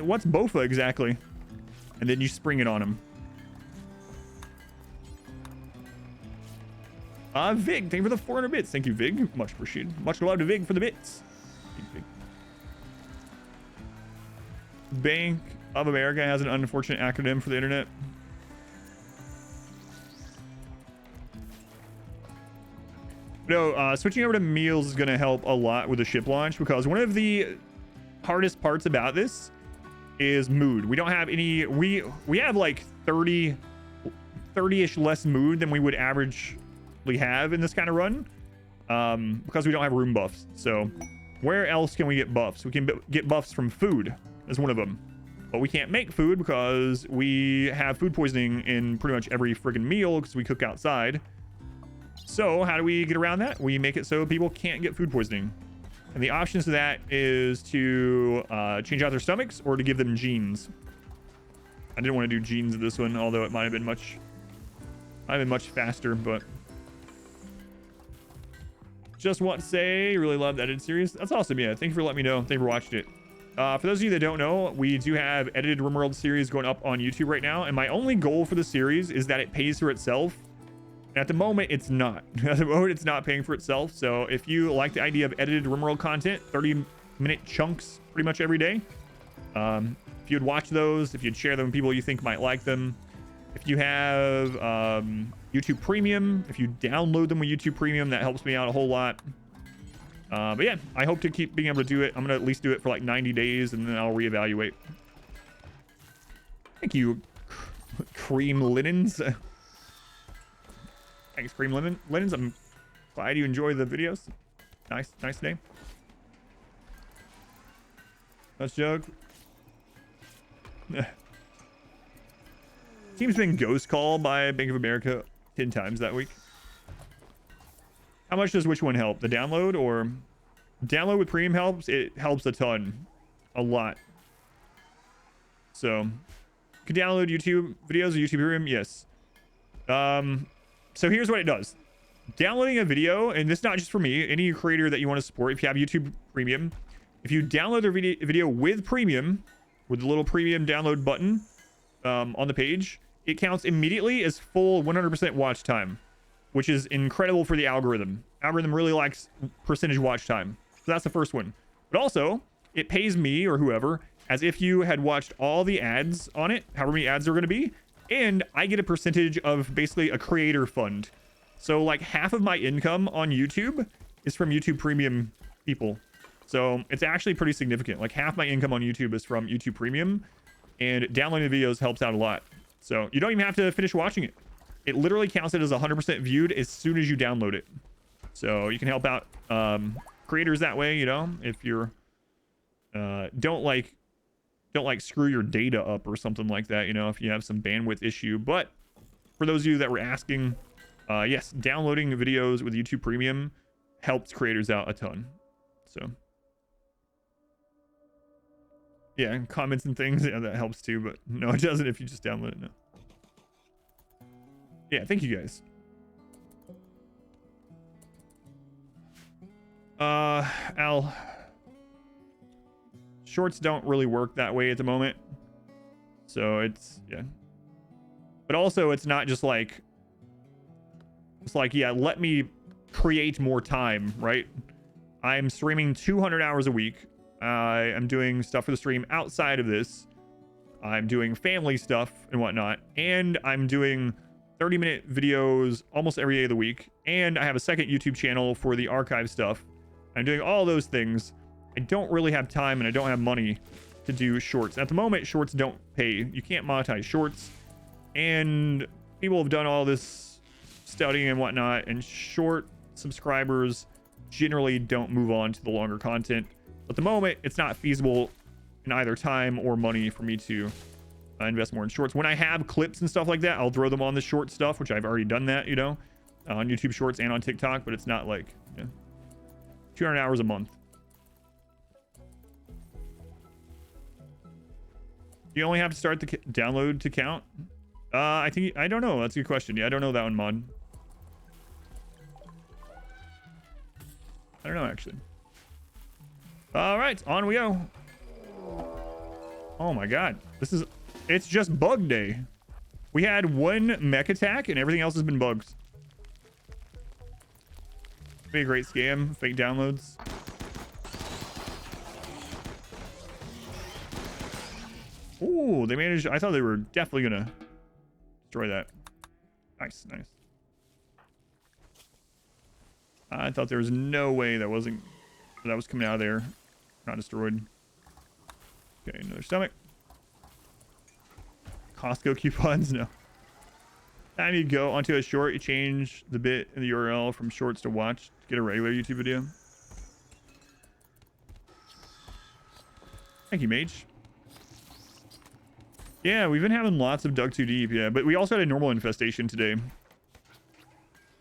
What's Bofa exactly? And then you spring it on him. Vig, thank you for the 400 bits. Thank you, Vig. Much appreciated. Much love to Vig for the bits. Vig. Bank of America has an unfortunate acronym for the internet. No, switching over to meals is going to help a lot with the ship launch, because one of the hardest parts about this is mood. We don't have any, we have like 30-ish less mood than we would averagely have in this kind of run, because we don't have room buffs. So where else can we get buffs? We can get buffs from food as one of them, but we can't make food because we have food poisoning in pretty much every friggin' meal because we cook outside. So how do we get around that? We make it so people can't get food poisoning. And the options to that is to change out their stomachs or to give them genes. I didn't want to do genes in this one, although it might have been much faster, but just want to say, really love the edited series. That's awesome. Yeah, thank you for letting me know. Thank you for watching it. For those of you that don't know, we do have edited RimWorld series going up on YouTube right now, and my only goal for the series is that it pays for itself. At the moment, it's not. At the moment, it's not paying for itself. So if you like the idea of edited RimWorld content, 30-minute chunks pretty much every day, if you'd watch those, if you'd share them with people you think might like them, if you have YouTube Premium, if you download them with YouTube Premium, that helps me out a whole lot. But yeah, I hope to keep being able to do it. I'm going to at least do it for like 90 days, and then I'll reevaluate. Thank you, Cream Linens. Thanks, Cream Linens. I'm glad you enjoy the videos. Nice name. That's joke. Team's been ghost called by Bank of America 10 times that week. How much does which one help? The download or download with premium helps? It helps a ton, a lot. So you can download YouTube videos or YouTube Premium. Yes. So here's what it does. Downloading a video, and this is not just for me, any creator that you want to support, if you have YouTube Premium, if you download their video with Premium, with the little Premium download button on the page, it counts immediately as full 100% watch time, which is incredible for the algorithm. Algorithm really likes percentage watch time. So that's the first one. But also, it pays me or whoever as if you had watched all the ads on it, however many ads there are going to be, and I get a percentage of basically a creator fund. So like half of my income on YouTube is from YouTube Premium people. So it's actually pretty significant. Like half my income on YouTube is from YouTube Premium, and downloading videos helps out a lot. So you don't even have to finish watching it. It literally counts it as 100% viewed as soon as you download it. So you can help out creators that way, you know, if you're don't like screw your data up or something like that, you know, if you have some bandwidth issue. But for those of you that were asking, yes, downloading videos with YouTube Premium helps creators out a ton. So yeah, and comments and things, yeah, that helps too, but no, it doesn't if you just download it. No. Yeah, thank you guys. Al, shorts don't really work that way at the moment, so it's, yeah, but also it's not just like, it's like, yeah, let me create more time, right? I'm streaming 200 hours a week. I am doing stuff for the stream outside of this. I'm doing family stuff and whatnot, and I'm doing 30-minute videos almost every day of the week, and I have a second YouTube channel for the archive stuff. I'm doing all those things. I don't really have time, and I don't have money to do shorts. At the moment, shorts don't pay. You can't monetize shorts, and people have done all this studying and whatnot, and short subscribers generally don't move on to the longer content. At the moment, it's not feasible in either time or money for me to invest more in shorts. When I have clips and stuff like that, I'll throw them on the short stuff, which I've already done that, you know, on YouTube Shorts and on TikTok, but it's not like, you know, 200 hours a month. You only have to start the download to count. I don't know. That's a good question. Yeah, I don't know that one, mod. I don't know, actually. All right, on we go. Oh my God, it's just bug day. We had one mech attack and everything else has been bugs. Be a great scam, fake downloads. Ooh, they managed. I thought they were definitely gonna destroy that. Nice, nice. I thought there was no way that was coming out of there. Not destroyed. Okay, another stomach. Costco coupons, no. Time you go onto a short, you change the bit in the URL from shorts to watch to get a regular YouTube video. Thank you, Mage. Yeah, we've been having lots of Dug Too Deep, yeah, but we also had a normal infestation today.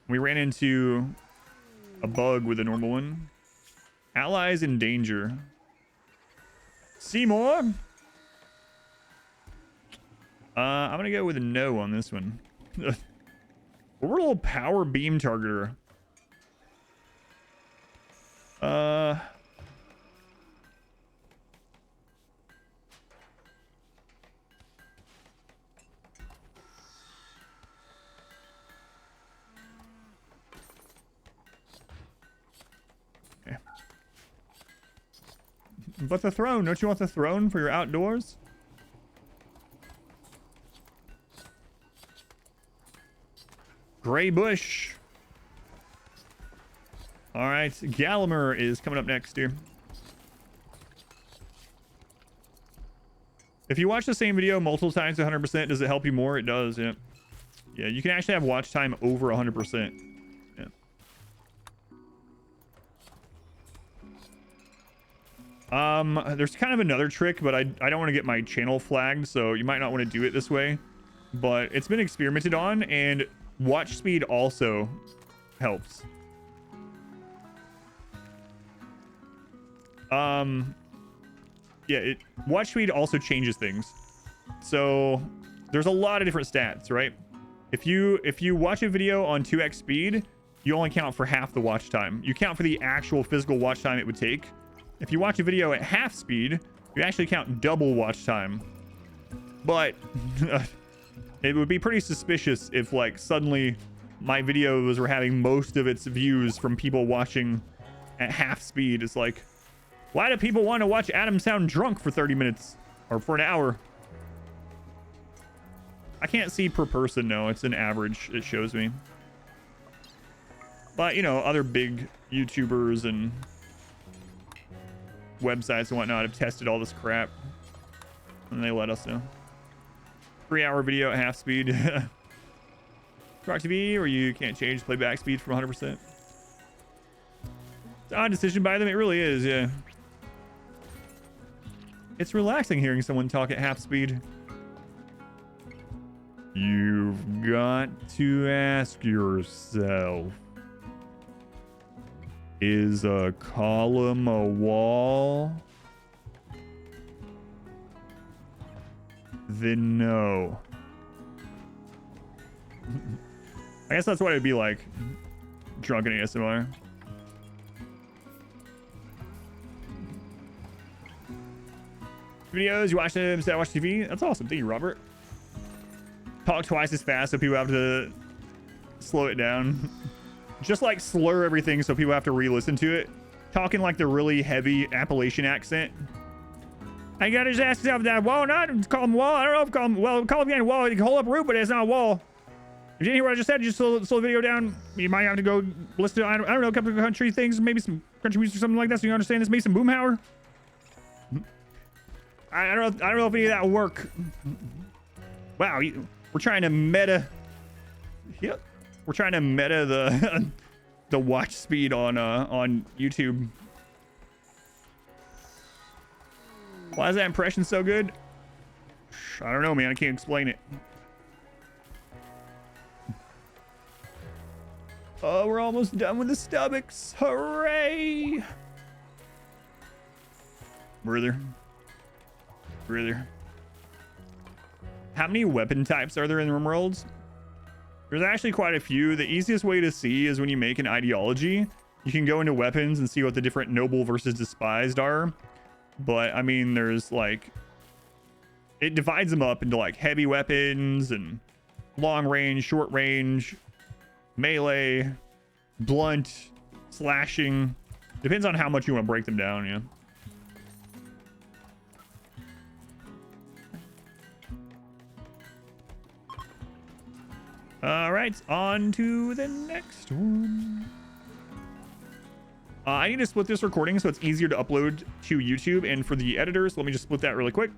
We ran into a bug with a normal one. Allies in danger. Seymour? I'm gonna go with a no on this one. Orbital power beam targeter. Okay. But the throne, don't you want the throne for your outdoors? Gray Bush. All right, Gallagher is coming up next here. If you watch the same video multiple times to 100%, does it help you more? It does, yeah. Yeah, you can actually have watch time over 100%. Yeah. There's kind of another trick, but I don't want to get my channel flagged, so you might not want to do it this way. But it's been experimented on, and watch speed also helps. Yeah, watch speed also changes things. So there's a lot of different stats, right? If you watch a video on 2x speed, you only count for half the watch time. You count for the actual physical watch time it would take. If you watch a video at half speed, you actually count double watch time. But it would be pretty suspicious if, like, suddenly my videos were having most of its views from people watching at half speed. It's like, why do people want to watch Adam sound drunk for 30 minutes or for an hour? I can't see per person, no. It's an average, it shows me. But, you know, other big YouTubers and websites and whatnot have tested all this crap, and they let us know. 3-hour video at half speed. Rock TV, or you can't change playback speed from 100%. It's an odd decision by them. It really is, yeah. It's relaxing hearing someone talk at half speed. You've got to ask yourself, is a column a wall? Then no. I guess that's what it'd be like drunk in ASMR. Videos, you watch them instead of watch TV? That's awesome. Thank you, Robert. Talk twice as fast so people have to slow it down. Just like slur everything so people have to re-listen to it. Talking like the really heavy Appalachian accent. I gotta just ask yourself that wall, not call them wall. I don't know if call them well, call them again wall. You can hold up roof, but it's not a wall. If you didn't hear what I just said, just slow the video down. You might have to go listen to, I don't know, a couple of country things, maybe some country music or something like that, so you understand this. Maybe some Boomhauer. I don't know if any of that will work. Wow, we're trying to meta. Yep, we're trying to meta the the watch speed on YouTube. Why is that impression so good? I don't know, man. I can't explain it. Oh, we're almost done with the stomachs. Hooray! Brother. How many weapon types are there in RimWorlds? There's actually quite a few. The easiest way to see is when you make an ideology. You can go into weapons and see what the different noble versus despised are. But I mean, there's like, it divides them up into like heavy weapons and long range, short range, melee, blunt, slashing. Depends on how much you want to break them down. Yeah. All right, on to the next one. I need to split this recording so it's easier to upload to YouTube, and for the editors, let me just split that really quick.